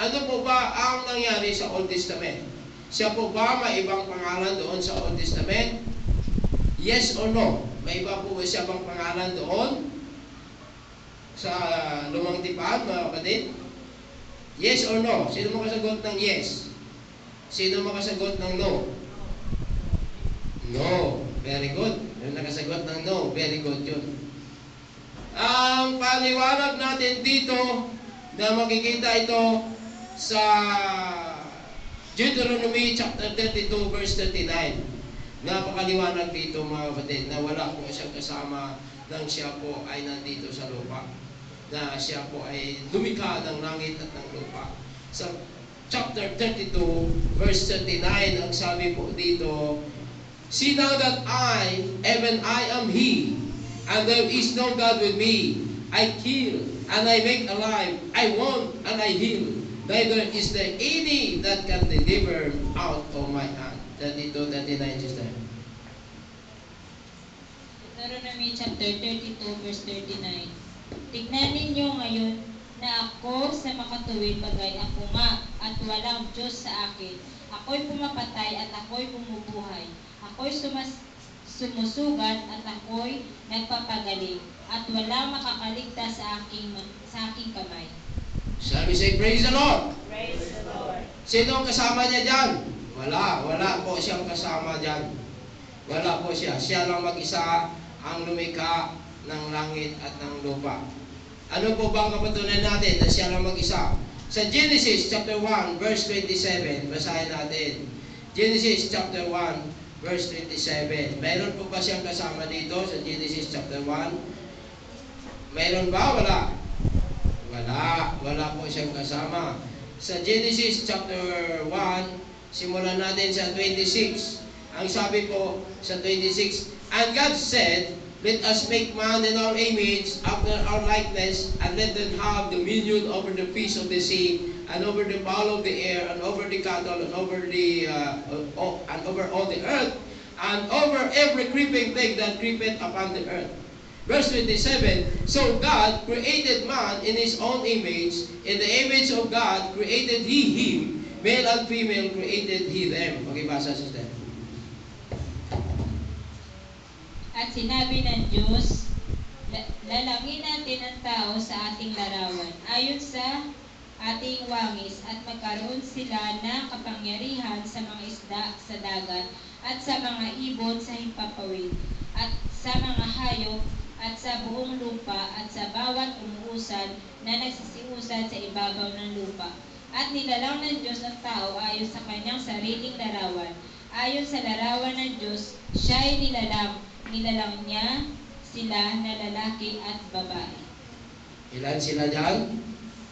Ano po ba ang nangyari sa Old Testament? Siya po ba may ibang pangalan doon sa Old Testament? Yes or no? May iba po ba siya bang pangalan doon sa Lumang Tipan, mga kapatid? Yes or no? Sino makasagot ng yes? Sino makasagot ng no? No. Very good. Yung nakasagot ng no, very good yun. Ang paliwanag natin dito na makikita ito sa Deuteronomy chapter 32 verse 39. Napakaliwanag dito mga kapatid na wala po siyang kasama nang siya po ay nandito sa lupa. Na siya po ay lumikha ng langit at ng lupa. Sa chapter 32 verse 39 ang sabi po dito, see now that I, even I am He, and there is no God with me. I kill, and I make alive. I wound, and I heal. Neither is there any that can deliver out of my hand. 32, 39, sister. Deuteronomy chapter 32 verse 39. Tignan ninyo ngayon na ako sa makatuwid bagay ako nga at walang Diyos sa akin. Ako'y pumapatay at ako'y bumubuhay. Ako'y sumusugat at ako'y nagpapagaling at walang makakaligtas sa aking kamay. Sabi say, praise the Lord. Praise the Lord. Sino ang kasama niya dyan? Wala po siyang kasama dyan. Wala po siya. Siya lang mag-isa ang lumikha ng langit at ng lupa. Ano po bang kapatunayan natin na siya lang mag-isa? Sa Genesis chapter 1 verse 27, basahin natin. Genesis chapter 1 verse 27. Mayroon po ba siyang kasama dito sa Genesis chapter 1? Mayroon ba? Wala po siyang kasama. Sa Genesis chapter 1, simulan natin sa 26. Ang sabi po sa 26, and God said, let us make man in our image, after our likeness, and let them have dominion over the fish of the sea, and over the fowl of the air, and over the cattle, and over over all the earth, and over every creeping thing that creepeth upon the earth. Verse 27, so God created man in His own image, in the image of God created He him, male and female created He them. Okay, basa sister. At sinabi ng Diyos, lalangin natin ang tao sa ating larawan, ayon sa ating wangis, at magkaroon sila ng kapangyarihan sa mga isda sa dagat, at sa mga ibon sa himpapawid, at sa mga hayop, at sa buong lupa, at sa bawat umuusad na nagsisiusad sa ibabaw ng lupa. At nilalang ng Diyos ang tao ayon sa kanyang sariling larawan. Ayon sa larawan ng Diyos, siya'y nilalang niya sila na lalaki at babae. Ilan sila dyan?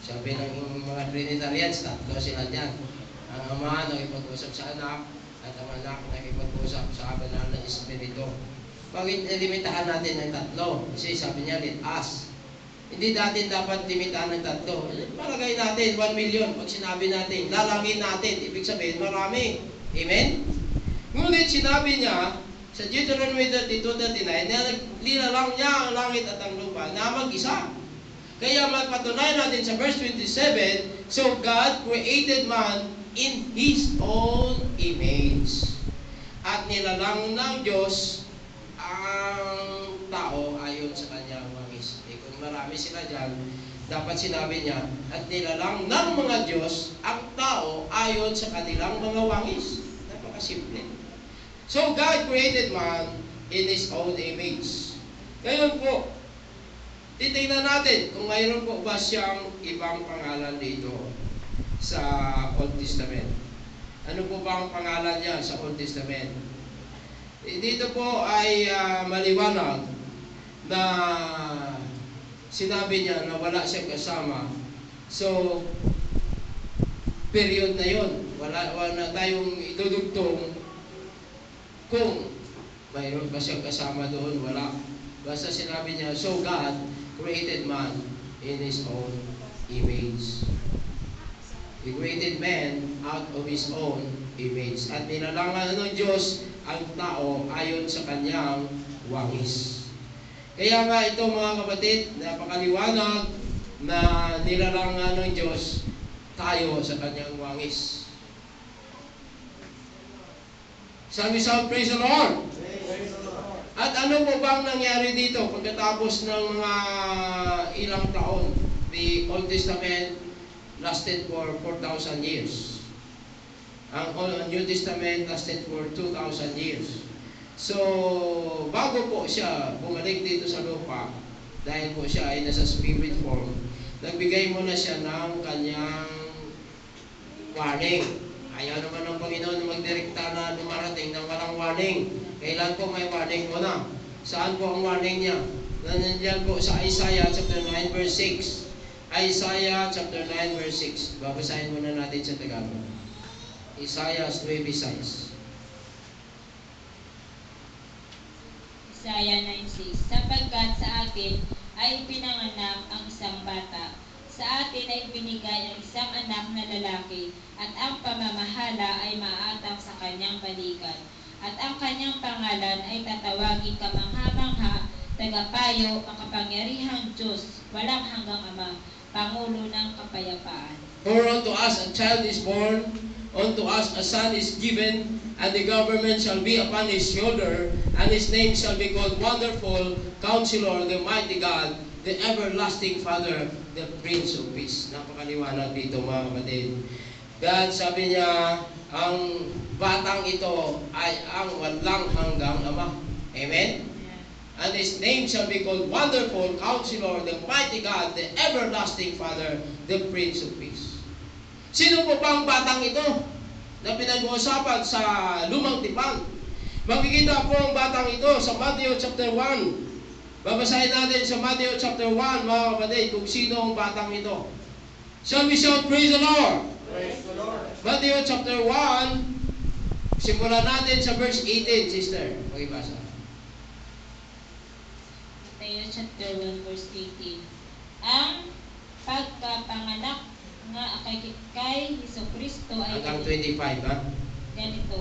Sabi ng mga Trinitarians, 3 sila dyan. Ang Ama nakipag-usap sa anak, at ang anak nakipag-usap sa banal na Espiritu. Bakit limitahan natin ng 3? Kasi sabi niya, let us. Hindi natin dapat limitahan ng 3. Palagay natin, 1 million. Pag sinabi natin, lalangin natin, ibig sabihin, marami. Amen? Ngunit sinabi niya, sa Deuteronomy 32:39, na nilalang niya ang langit at ang lupa na mag-isa. Kaya mapatunayan natin sa verse 27, so God created man in His own image. At nilalang ng Diyos ang tao ayon sa kanyang wangis. Kung marami sila dyan, dapat sinabi niya, at nilalang ng mga Diyos ang tao ayon sa kanilang mga wangis. Napakasimple. So God created man in His own image. Ngayon po, Titingnan natin kung mayroon po ba siyang ibang pangalan dito sa Old Testament. Ano po ba ang pangalan niya sa Old Testament? Dito po ay maliwanag na sinabi niya na wala siyang kasama. So, period na yon. Wala tayong idudugtong kung mayroon ba siyang kasama doon. Wala. Basta sinabi niya, so God created man in His own image. He created man out of His own image. At nilalangan ng Diyos ang tao ayon sa kanyang wangis. Kaya nga ito mga kapatid, napakaliwanag na nilalangan ng Diyos tayo sa kanyang wangis. Sabi sa praise the Lord. At ano po bang nangyari dito pagkatapos ng mga ilang taon? The Old Testament lasted for 4,000 years. Ang New Testament lasted for 2,000 years. So, bago po siya bumalik dito sa lupa, dahil po siya ay nasa spirit form, nagbigay muna siya ng kanyang warning. Ayaw naman ng Panginoon na magdirekta na dumarating ng walang warning. Kailan po may warning muna? Saan po ang warning niya? Nandiyan po sa Isaiah chapter 9 verse 6. Isaiah chapter 9 verse 6. Babasahin muna natin sa Tagalog. Isaiah 9:6. Isaiah 9:6. Sapagkat sa atin ay pinanganak ang isang bata. Sa atin ay binigay ang isang anak na lalaki, at ang pamamahala ay maaatang sa kanyang balikat. At ang kanyang pangalan ay tatawaging Kamangha-mangha, Tagapayo, Makapangyarihang Diyos, Walang Hanggang Ama, Pangulo ng Kapayapaan. For unto us a child is born, unto us a son is given, and the government shall be upon his shoulder, and his name shall be called Wonderful, Counselor, the Mighty God, the Everlasting Father, the Prince of Peace. Napakaliwanag dito mga kapatid. God, sabi niya, ang batang ito ay ang walang hanggang Ama. Amen? And his name shall be called Wonderful, Counselor, the Mighty God, the Everlasting Father, the Prince of Peace. Sino po ba ang batang ito na pinag-uusapan sa Lumang Tipan? Makikita po ang batang ito sa Matthew chapter 1. Babasahin natin sa Matthew chapter 1, mga kapatid, kung sino ang batang ito. Shall we shout, praise the Lord? Praise the Lord. Matthew chapter 1, simulan natin sa verse 18, sister. Pakibasa. Matthew chapter 1 verse 18. Ang pagkapanganak nga kay Jesucristo ay Hanggang 25, ha? ganito.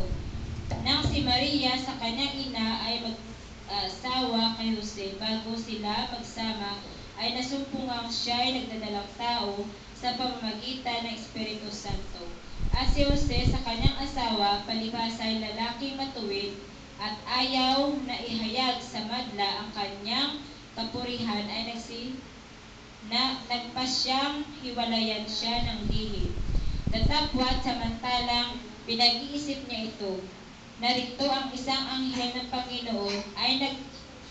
Nang si Maria sa kanyang ina ay mag-asawa kay Jose, bago sila magsama ay nasumpungang siya ay nagdadalang tao sa pamamagitan ng Espiritu Santo. At si Jose sa kanyang asawa, palibhasa ay lalaki matuwid at ayaw na ihayag sa madla ang kanyang kapurihan ay nagpasyang hiwalayan siya ng lihim. Datapwat samantalang pinag-iisip niya ito, narito ang isang anghel ng Panginoon ay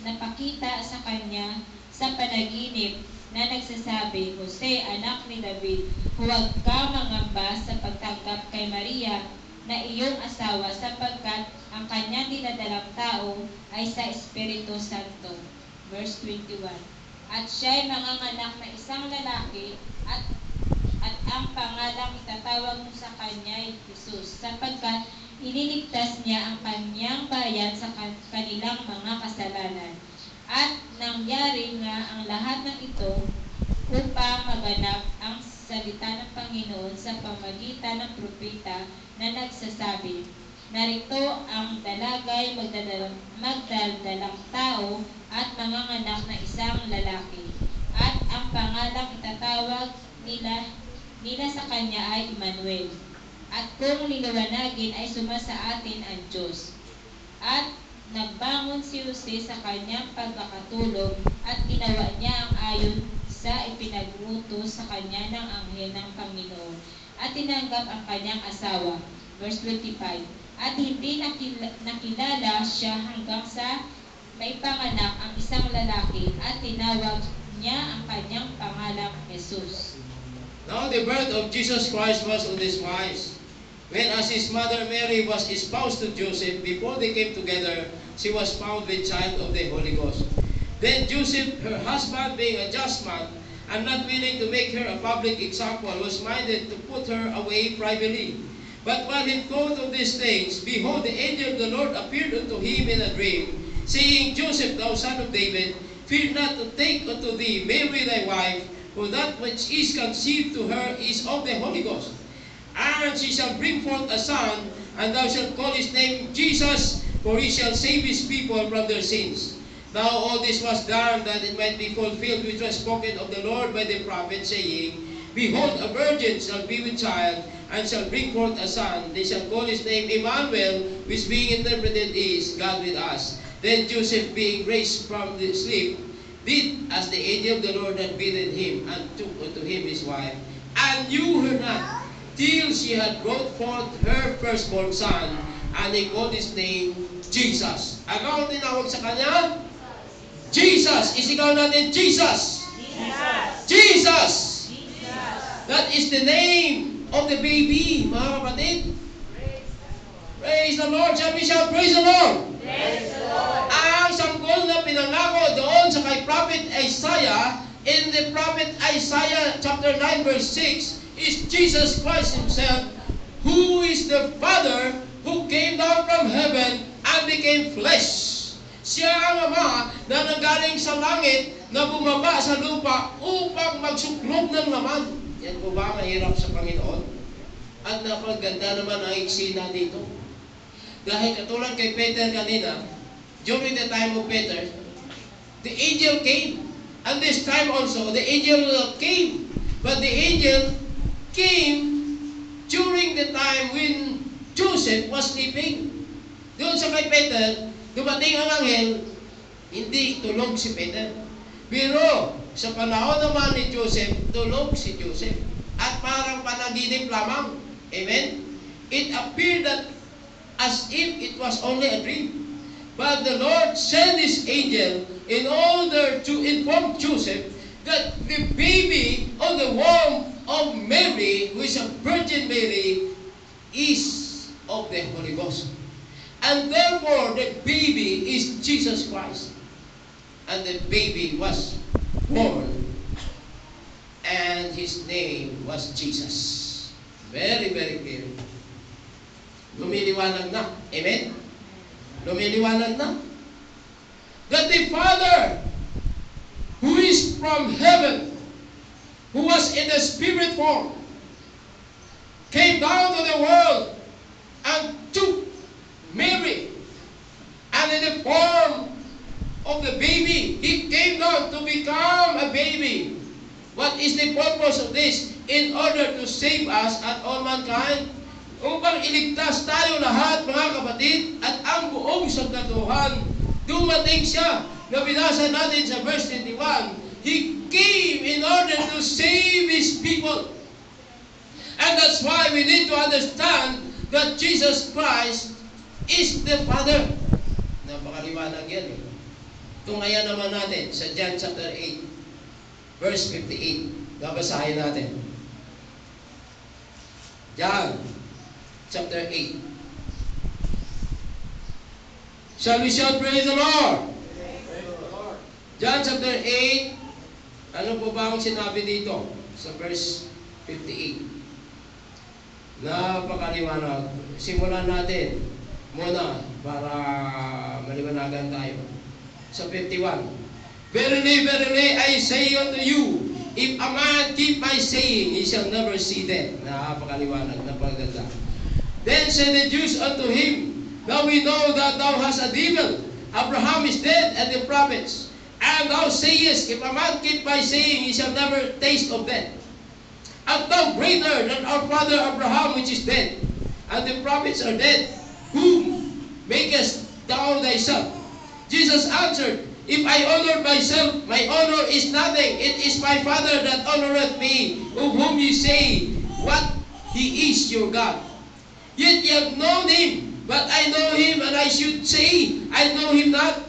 napakita sa kanya sa panaginip na nagsasabi, Jose, anak ni David, huwag ka mangamba sa pagtanggap kay Maria na iyong asawa sapagkat ang kanyang dinadalang tao ay sa Espiritu Santo. Verse 21. At siya ay manganganak na isang lalaki at ang pangalang itatawag mo sa kanya ay Jesus sapagkat ililigtas niya ang kanyang bayan sa kanilang mga kasalanan. At nangyari nga ang lahat ng ito upang maganap ang salita ng Panginoon sa pamagitan ng propeta na nagsasabi, narito ang dalagay magdadalang tao at manganganak na isang lalaki. At ang pangalang itatawag nila sa kanya ay Emmanuel. At kung liliwanagin ay sumasa atin ang Diyos. At nagbangon si Jose sa kanyang pagkakatulog at ginawa niya ang ayon sa ipinag-utos sa kanya ng anghel ng Panginoon at tinanggap ang kanyang asawa. Verse 25. At hindi nakilala siya hanggang sa may panganak ang isang lalaki at tinawag niya ang kanyang pangalang Jesus. Now the birth of Jesus Christ was on this wise. When as his mother Mary was espoused to Joseph, before they came together, she was found with child of the Holy Ghost. Then Joseph, her husband, being a just man, and not willing to make her a public example, was minded to put her away privately. But while he thought of these things, behold, the angel of the Lord appeared unto him in a dream, saying, Joseph, thou son of David, fear not to take unto thee Mary thy wife, for that which is conceived to her is of the Holy Ghost. And she shall bring forth a son, and thou shalt call his name Jesus, for he shall save his people from their sins. Now all this was done that it might be fulfilled which was spoken of the Lord by the prophet, saying, Behold, a virgin shall be with child, and shall bring forth a son. They shall call his name Emmanuel, which being interpreted is, God with us. Then Joseph, being raised from the sleep, did as the angel of the Lord had bidden him, and took unto him his wife, and knew her not, till she had brought forth her firstborn son, and he called his name Jesus. Ano ang tinawag sa kanya? Jesus. Isigaw natin, Jesus. Jesus. That is the name of the baby, mga kapatid. Praise the Lord. Sabi siya, praise the Lord. Ang sanggol na pinangako doon sa kay Prophet Isaiah, in the Prophet Isaiah chapter 9 verse 6, is Jesus Christ Himself, who is the Father who came down from heaven and became flesh. Siya ang Ama na nanggaling sa langit na bumaba sa lupa upang magsuklog ng laman. Yan po ba mahirap sa Panginoon? At napaganda naman ang eksena dito. Dahil katulad kay Peter kanina, during the time of Peter, the angel came. And this time also, the angel came. But the angel came during the time when Joseph was sleeping. Doon sa kay Peter, dumating ang anghel, hindi tulog si Peter. Pero sa panahon naman ni Joseph, tulog si Joseph. At parang panaginip lamang. Amen? It appeared that as if it was only a dream. But the Lord sent His angel in order to inform Joseph that the baby on the womb of Mary, who is a Virgin Mary, is of the Holy Ghost. And therefore, the baby is Jesus Christ. And the baby was born, and his name was Jesus. Very, very clear. Lumiliwanag na. Amen? Lumiliwanag na. That the Father, who is from heaven, who was in the spirit form, came down to the world and took Mary, and in the form of the baby, He came down to become a baby. What is the purpose of this? In order to save us and all mankind. Upang iligtas tayo lahat, mga kapatid, at ang buong sangkatuhan. Dumating siya, na binasa natin sa verse 21. He came in order to save His people. And that's why we need to understand that Jesus Christ is the Father. Napakaliwanag yan eh. Tungayan naman natin sa John chapter 8, verse 58. Babasahin natin. John chapter 8. Shall we shout praise the Lord? John chapter 8. Ano po ba ang sinabi dito sa verse 58? Napakaliwanag. Simulan natin muna para maliwanagan tayo. Sa 51. Verily, verily, I say unto you, if a man keep my saying, he shall never see death. Napakaliwanag, napakaganda. Then said the Jews unto him, Now we know that thou hast a devil. Abraham is dead, and the prophets. And thou sayest, if a man keep my saying, he shall never taste of death. Art thou greater than our father Abraham, which is dead, and the prophets are dead? Whom makest thou thyself? Jesus answered, If I honor myself, my honor is nothing. It is my Father that honoreth me, of whom ye say, What? He is your God. Yet ye have known Him, but I know Him, and I should say, I know Him not.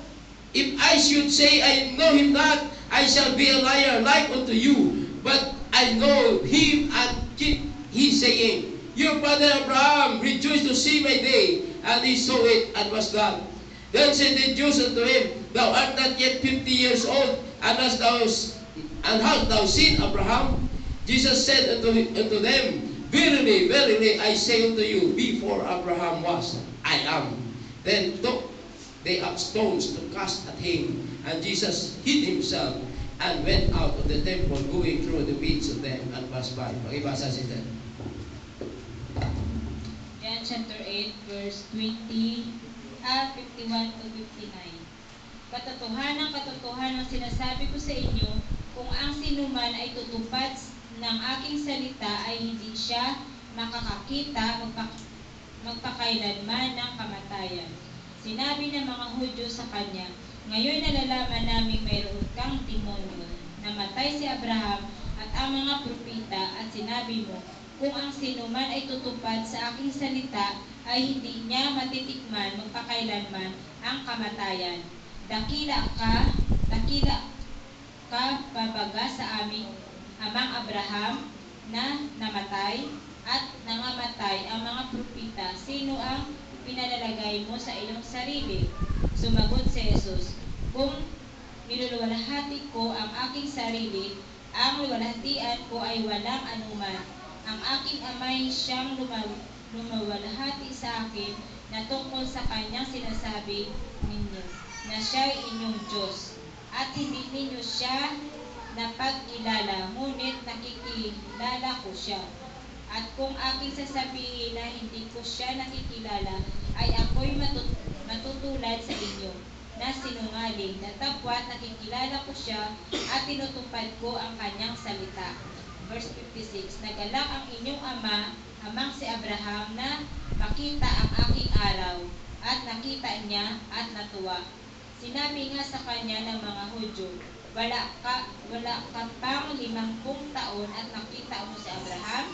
If I should say, I know Him not, I shall be a liar like unto you, but I know him and keep he saying, your father Abraham rejoiced to see my day, and he saw it and was glad. Then said the Jews unto him, thou art not yet 50 years old, and hast thou seen Abraham? Jesus said unto them, verily, verily, I say unto you, before Abraham was, I am. Then took they up stones to cast at him, and Jesus hid himself and went out of the temple, going through the midst of them, and passed by. Pakibasa si Ted. John chapter 8, verse 51 to 59. Katotohanan sinasabi ko sa inyo, kung ang sinuman ay tutupad ng aking salita ay hindi siya makakakita magpakailanman ng kamatayan. Sinabi ng mga Hudyo sa kanya, ngayon nalalaman namin mayroon kang demonyo. Namatay si Abraham at ang mga propeta at sinabi mo, kung ang sinuman ay tutupad sa aking salita ay hindi niya matitikman magpakailanman ang kamatayan. Dakila ka babaga sa aming amang Abraham na namatay at nangamatay ang mga propeta. Sino ang pinalalagay mo sa iyong sarili? Sumagot si Jesus, kung niluluwalhati ko ang aking sarili, ang luwalhatian ko ay walang anuman. Ang aking amay siyang lumawalhati sa akin na tungkol sa kanyang sinasabi ninyo, na siya'y inyong Diyos. At hindi ninyo siya napagkilala, ngunit nakikilala ko siya. At kung aking sasabihin na hindi ko siya nakikilala, ay ako'y matutulad sa inyo na sinungaling, na tapwat nakikilala ko siya at tinutupad ko ang kanyang salita. Verse 56, nagalak ang inyong amang si Abraham na makita ang aking araw, at nakita niya at natuwa. Sinabi nga sa kanya ng mga Hudyo, wala ka pang 50 taon at nakita mo si Abraham?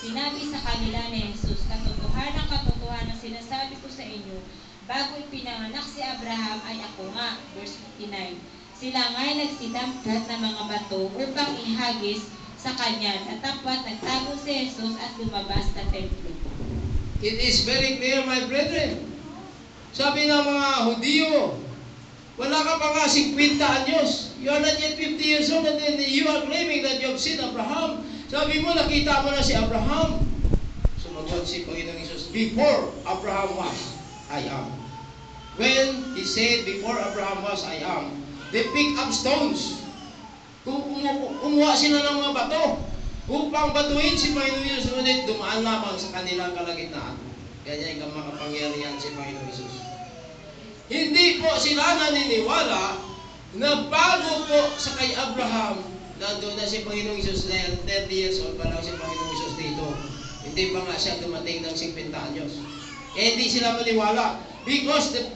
Sinabi sa kanila ni Jesus, katotohanan sinasabi ko sa inyo, bago ipinanganak si Abraham ay ako nga. Verse 59, sila nga'y nagsidampot ng mga bato upang ihagis sa kanya, natapwat nagtago si Jesus at lumabas sa templo. It is very clear, my brethren. Sabi ng mga Hudiyo, wala ka pa nga 50 anyos. You are not yet 50 years old and then you are claiming that you have seen Abraham. Sabi mo, nakita mo na si Abraham. Sumagot si Panginoong Jesus, before Abraham was, I am. When he said, before Abraham was, I am, they pick up stones. Kumuha sila ng mga bato upang batuin si Panginoong Jesus, ngunit dumaan lamang sa kanilang kalagitnaan. Ganyan ang makapangyarihan si Panginoong Jesus. Hindi po sila naniniwala na bago po sa kay Abraham, nandun na si Panginoong Jesus, 30 years old pa lang si Panginoong Jesus dito. Hindi pa nga siya dumating ng 50 anyos. Hindi sila maniwala. Because the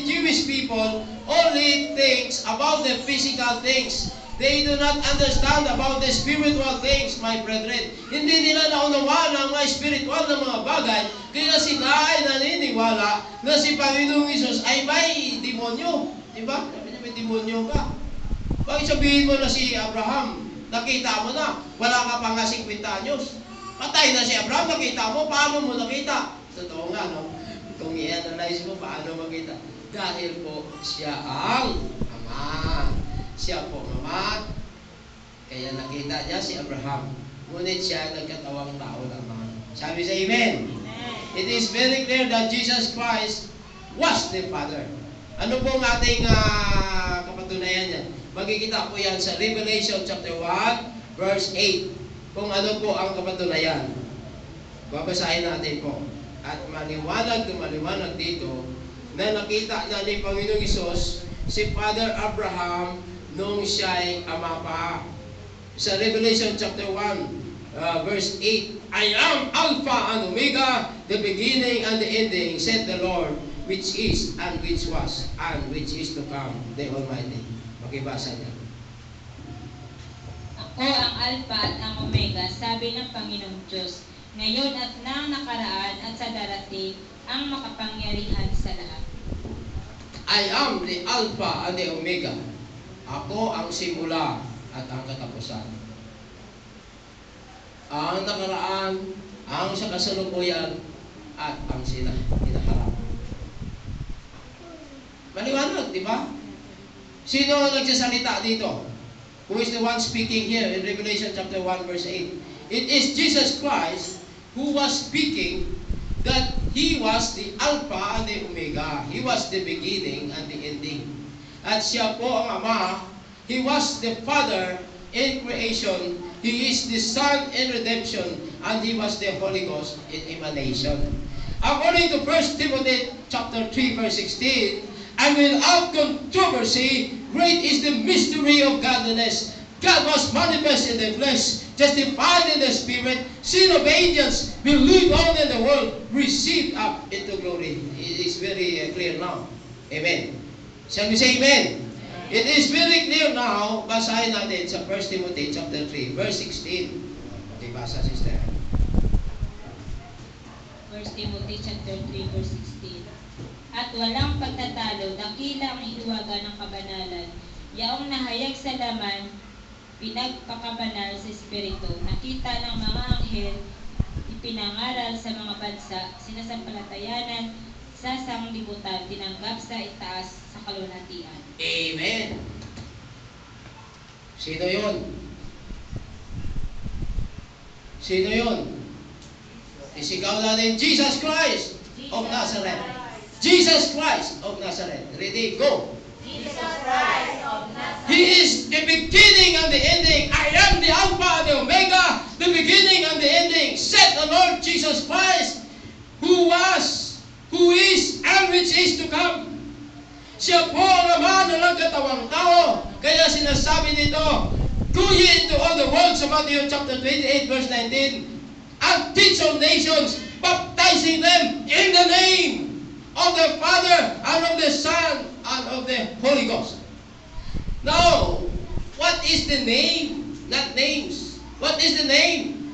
Jewish people, only thinks about the physical things. They do not understand about the spiritual things, my brethren. Hindi nila naunawaan ang mga spiritual na mga bagay, kaya sila ay naniniwala na si Panginoong Isus ay may demonyo. Diba? Sabi niya, may demonyo ka. Bakit sabihin mo na si Abraham, nakita mo na, wala ka pa nga 50 anyos. Patay na si Abraham, nakita mo, paano mo nakita? Totoo nga, no? Kung i-analyze mo, paano makita? Dahil po siya ang Ama. Siya po Ama, kaya nakita niya si Abraham. Ngunit siya nagkatawang tao lamang. Sabi sa Amen. It is very clear that Jesus Christ was the Father. Ano po ang ating kapatunayan yan? Magkikita po yan sa Revelation chapter 1, verse 8. Kung ano po ang kapatunayan. Babasahin natin po. At maliwanag na maliwanag dito na nakita na ni Panginoong Isus si Father Abraham nung siya'y ama pa. Sa Revelation chapter 1, verse 8, I am Alpha and Omega, the beginning and the ending, said the Lord, which is, and which was, and which is to come, the Almighty. Makibasa niya. Ako ang Alpha at ang Omega, sabi ng Panginoong Diyos, ngayon at nang nakaraan at sa darating, ang makapangyarihan sa lahat. I am the Alpha and the Omega. Ako ang simula at ang katapusan. Ang nakaraan, ang sa kasalukuyan, at ang hinaharap. Maliwanag, di ba? Sino ang nagsasalita dito? Who is the one speaking here in Revelation chapter 1 verse 8? It is Jesus Christ who was speaking that He was the Alpha and the Omega. He was the beginning and the ending. At siya po ang Ama. He was the Father in creation. He is the Son in redemption. And He was the Holy Ghost in emanation. According to 1 Timothy chapter 3 verse 16, and without controversy, great is the mystery of godliness. God was manifest in the flesh, justified in the spirit, seen of angels, believed on in the world, received up into glory. It is very clear now. Amen. Shall we say amen? It is very clear now. Basahin natin sa 1 Timothy chapter 3, verse 16. Basa, sister. 1 Timothy chapter 3 verse 16. At walang pagtatalo, dakila ang hiwaga ng kabanalan. Yaong nahayag sa laman, pinagpakabanal sa Espiritu. Nakita ng mga anghel, ipinangaral sa mga bansa, sinasampalatayanan sa sanglibutan, tinanggap sa itaas sa kalulatian. Amen. Sino yun? Sino yun? Isigaw natin, Jesus Christ of Nazareth. Jesus Christ of Nazareth. Ready? Go. Jesus Christ of Nazareth. He is the beginning and the ending. I am the Alpha and the Omega, the beginning and the ending. Said the Lord Jesus Christ, who was, who is, and which is to come. Siya po ang Ama ng nagkatawang tao. Kaya sinasabi nito, go ye into all the world, sa Matthew chapter 28 verse 19, and teach all nations, baptizing them in the name of the Father and of the Son and of the Holy Ghost. Now, what is the name? Not names. What is the name?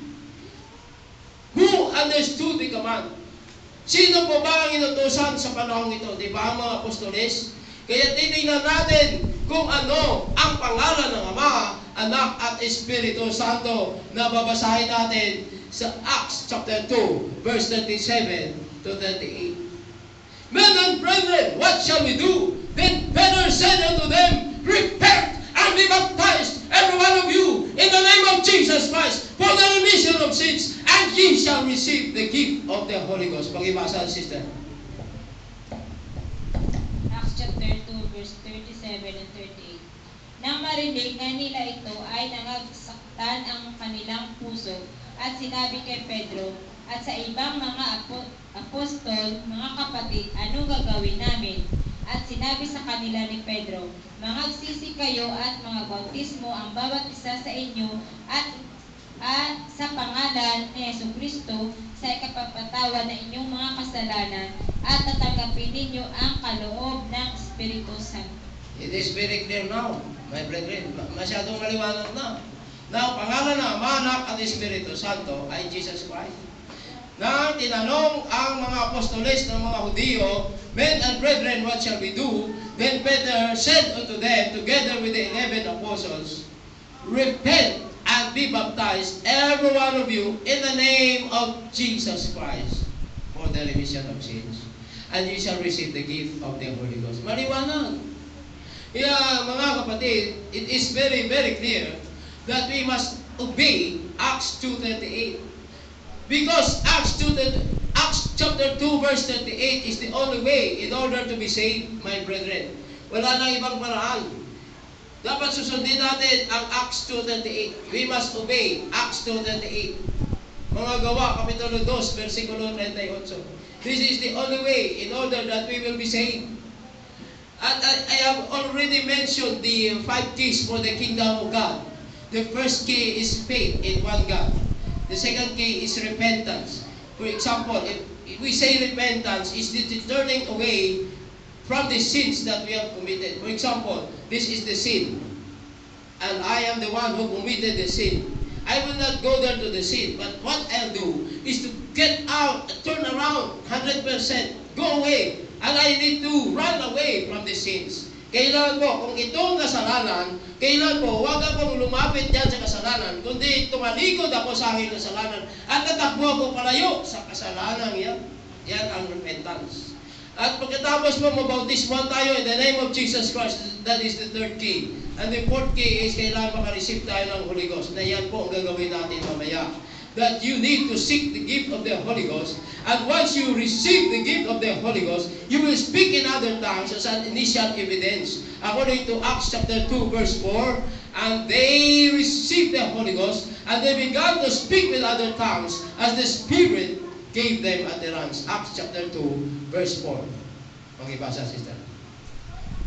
Who understood the command? Sino po ba ang inutusan sa panahong ito? Di ba ang mga apostoles? Kaya titingnan natin kung ano ang pangalan ng Ama, Anak at Espiritu Santo na babasahin natin sa Acts chapter 2 verse 37 to 38. Men and brethren, what shall we do? Then Peter said unto them, repent and be baptized, every one of you, in the name of Jesus Christ, for the remission of sins, and ye shall receive the gift of the Holy Ghost. Pag-ibasa, sister. Acts chapter 2 verse 37 and 38. Nang marinig nga nila ito ay nangagsaktan ang kanilang puso at sinabi kay Pedro at sa ibang mga apostol, mga kapatid, anong gagawin namin? At sinabi sa kanila ni Pedro, mangagsisi kayo at mga bautismo ang bawat isa sa inyo at sa pangalan ni Jesucristo sa ikapagpatawad ng inyong mga kasalanan at tatanggapin ninyo ang kaloob ng Espiritu Santo. It is very clear now, my brethren. Masyadong maliwanag na. Now, pangalan ng Ama, Anak at Espiritu Santo ay Jesus Christ. Nang tinanong ang mga apostoles ng mga Hudiyo, men and brethren, what shall we do? Then Peter said unto them, together with the 11 apostles, repent and be baptized, every one of you, in the name of Jesus Christ, for the remission of sins, and you shall receive the gift of the Holy Ghost. Maliwanag. Kaya mga kapatid, it is very, very clear that we must obey Acts 2:38. Because Acts chapter 2 verse 38 is the only way in order to be saved, my brethren. Wala nang ibang paraan. Dapat susundin natin ang Acts 2:38. We must obey Acts 2:38. Mga Gawa, Kapitulo 2, versikulo 38. This is the only way in order that we will be saved. And I have already mentioned the 5 keys for the kingdom of God. The first key is faith in one God. The second key is repentance. For example, if we say repentance, is the turning away from the sins that we have committed. For example, this is the sin, and I am the one who committed the sin. I will not go there to the sin, but what I'll do is to get out, turn around 100%, go away, and I need to run away from the sins. Kailangan po, kung itong kasalanan, kailangan po, huwag akong lumapit dyan sa kasalanan, kundi tumalikod ako sa aking kasalanan at tatakbo ako palayo sa kasalanan yan. Yan ang repentance. At pagkatapos po, mabautismohan tayo in the name of Jesus Christ. That is the third key. And the fourth key is kailangan makareceive tayo ng Holy Ghost. Na yan po ang gagawin natin mamaya. That you need to seek the gift of the Holy Ghost. And once you receive the gift of the Holy Ghost, you will speak in other tongues as an initial evidence. According to Acts chapter 2 verse 4, and they received the Holy Ghost, and they began to speak with other tongues as the Spirit gave them utterance. Acts chapter 2 verse 4. Pakibasa, sister.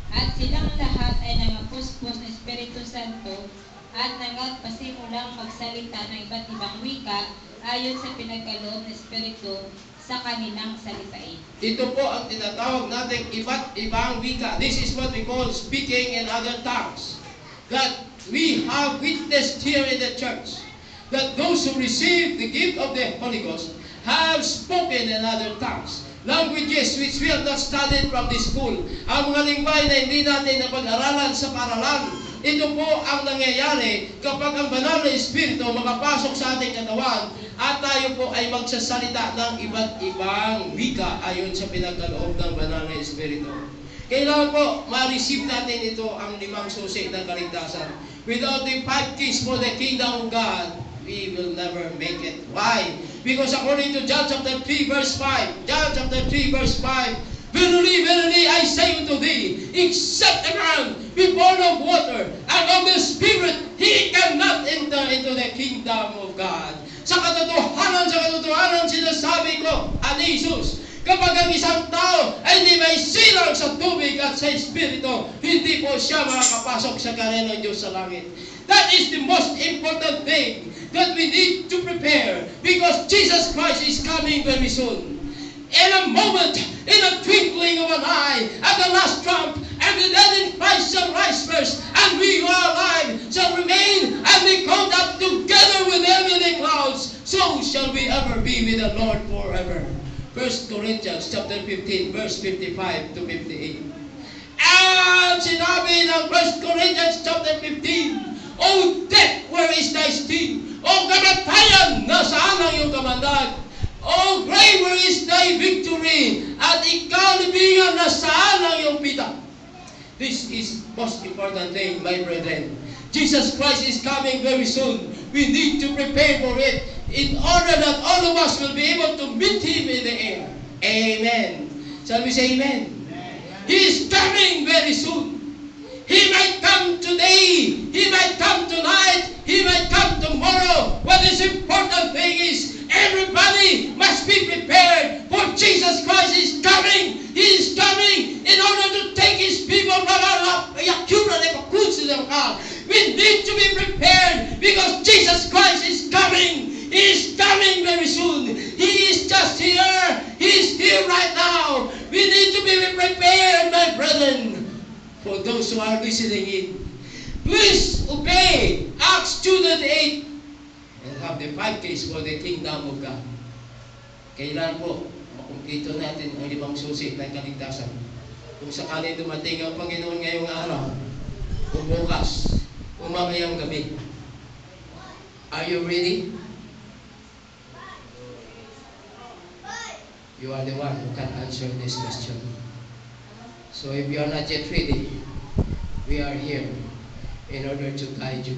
At silang lahat ay nangapuspos ng Espiritu Santo at nagpasimulang magsalita ng iba't ibang wika ayon sa pinagkaloob ng Espiritu sa kanilang salitain. Ito po ang tinatawag nating iba't ibang wika. This is what we call speaking in other tongues. That we have witnessed here in the church. That those who receive the gift of the Holy Ghost have spoken in other tongues. Languages which we have not studied from this school. Ang mga lingway na hindi natin napag-aralan sa paralan. Ito po ang nangyayari kapag ang banal na Espiritu makapasok sa ating katawan at tayo po ay magsasalita ng iba't ibang wika ayon sa pinagkaloob ng banal na Espiritu. Kailangan po ma-receive natin ito ang 5 susi ng kaligtasan. Without the 5 keys for the kingdom of God, we will never make it. Why? Because according to John chapter 3 verse 5, John chapter 3 verse 5, Verily, verily, I say unto thee, except a man be born of water and of the Spirit, he cannot enter into the kingdom of God. Sa katotohanan, sinasabi ko, ani Jesus, kapag ang isang tao ay hindi may silang sa tubig at sa Espiritu, hindi po siya makakapasok sa karera ng Diyos sa langit. That is the most important thing that we need to prepare because Jesus Christ is coming very soon. In a moment, in a twinkling of an eye, at the last trump, and the dead in Christ shall rise first, and we who are alive shall remain and be caught up together with them in the clouds. So shall we ever be with the Lord forever. 1 Corinthians chapter 15, verse 55 to 58. And sinabi ng 1 Corinthians chapter 15, O death, where is thy sting? O kamatayan, nasaan ang iyong kamandag? O grave, where is thy victory? At ikaw, libingan, nasaan ang iyong pita? This is most important thing, my brethren. Jesus Christ is coming very soon. We need to prepare for it in order that all of us will be able to meet Him in the air. Amen. Shall we say amen? He is coming very soon. He might come today. He might come tonight. He might come tomorrow. What is important thing is everybody must be prepared for Jesus Christ is coming. He is coming in order to take His people from our We need to be prepared because Jesus Christ is coming. He is coming very soon. He is just here. He is here right now. We need to be prepared, my brethren, for those who are listening in. Please obey Acts 2:8 and have the 5 keys for the kingdom of God. Kailan po makumpleto natin ang 5 susi ng kaligtasan. Kung sakali dumating ang Panginoon ngayong araw, o bukas, umamayang gabi. Are you ready? You are the one who can answer this question. So if you are not yet ready, we are here in order to guide you.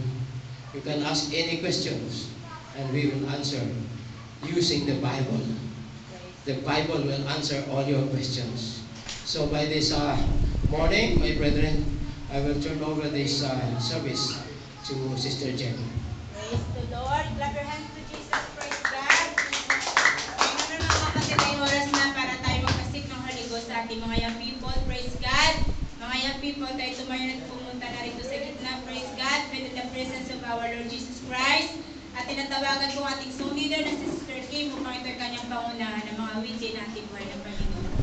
You can ask any questions and we will answer using the Bible. The Bible will answer all your questions. So by this morning, my brethren, I will turn over this service to Sister Jen. Praise the Lord. Clap your hands to Jesus. Praise God. Ngayon na mga kapatid ay oras na para tayo magpasik ng Holy Ghost sa ating mga young people. Praise God. Mga young people, tayo tumayo at pumunta na rito sa gitna. Praise God. In the presence of our Lord Jesus Christ. At tinatawagan ko ating song leader na si Sister Kim upang ito'y kanyang pangunahan ng mga awitin na ating buhay ng Panginoon.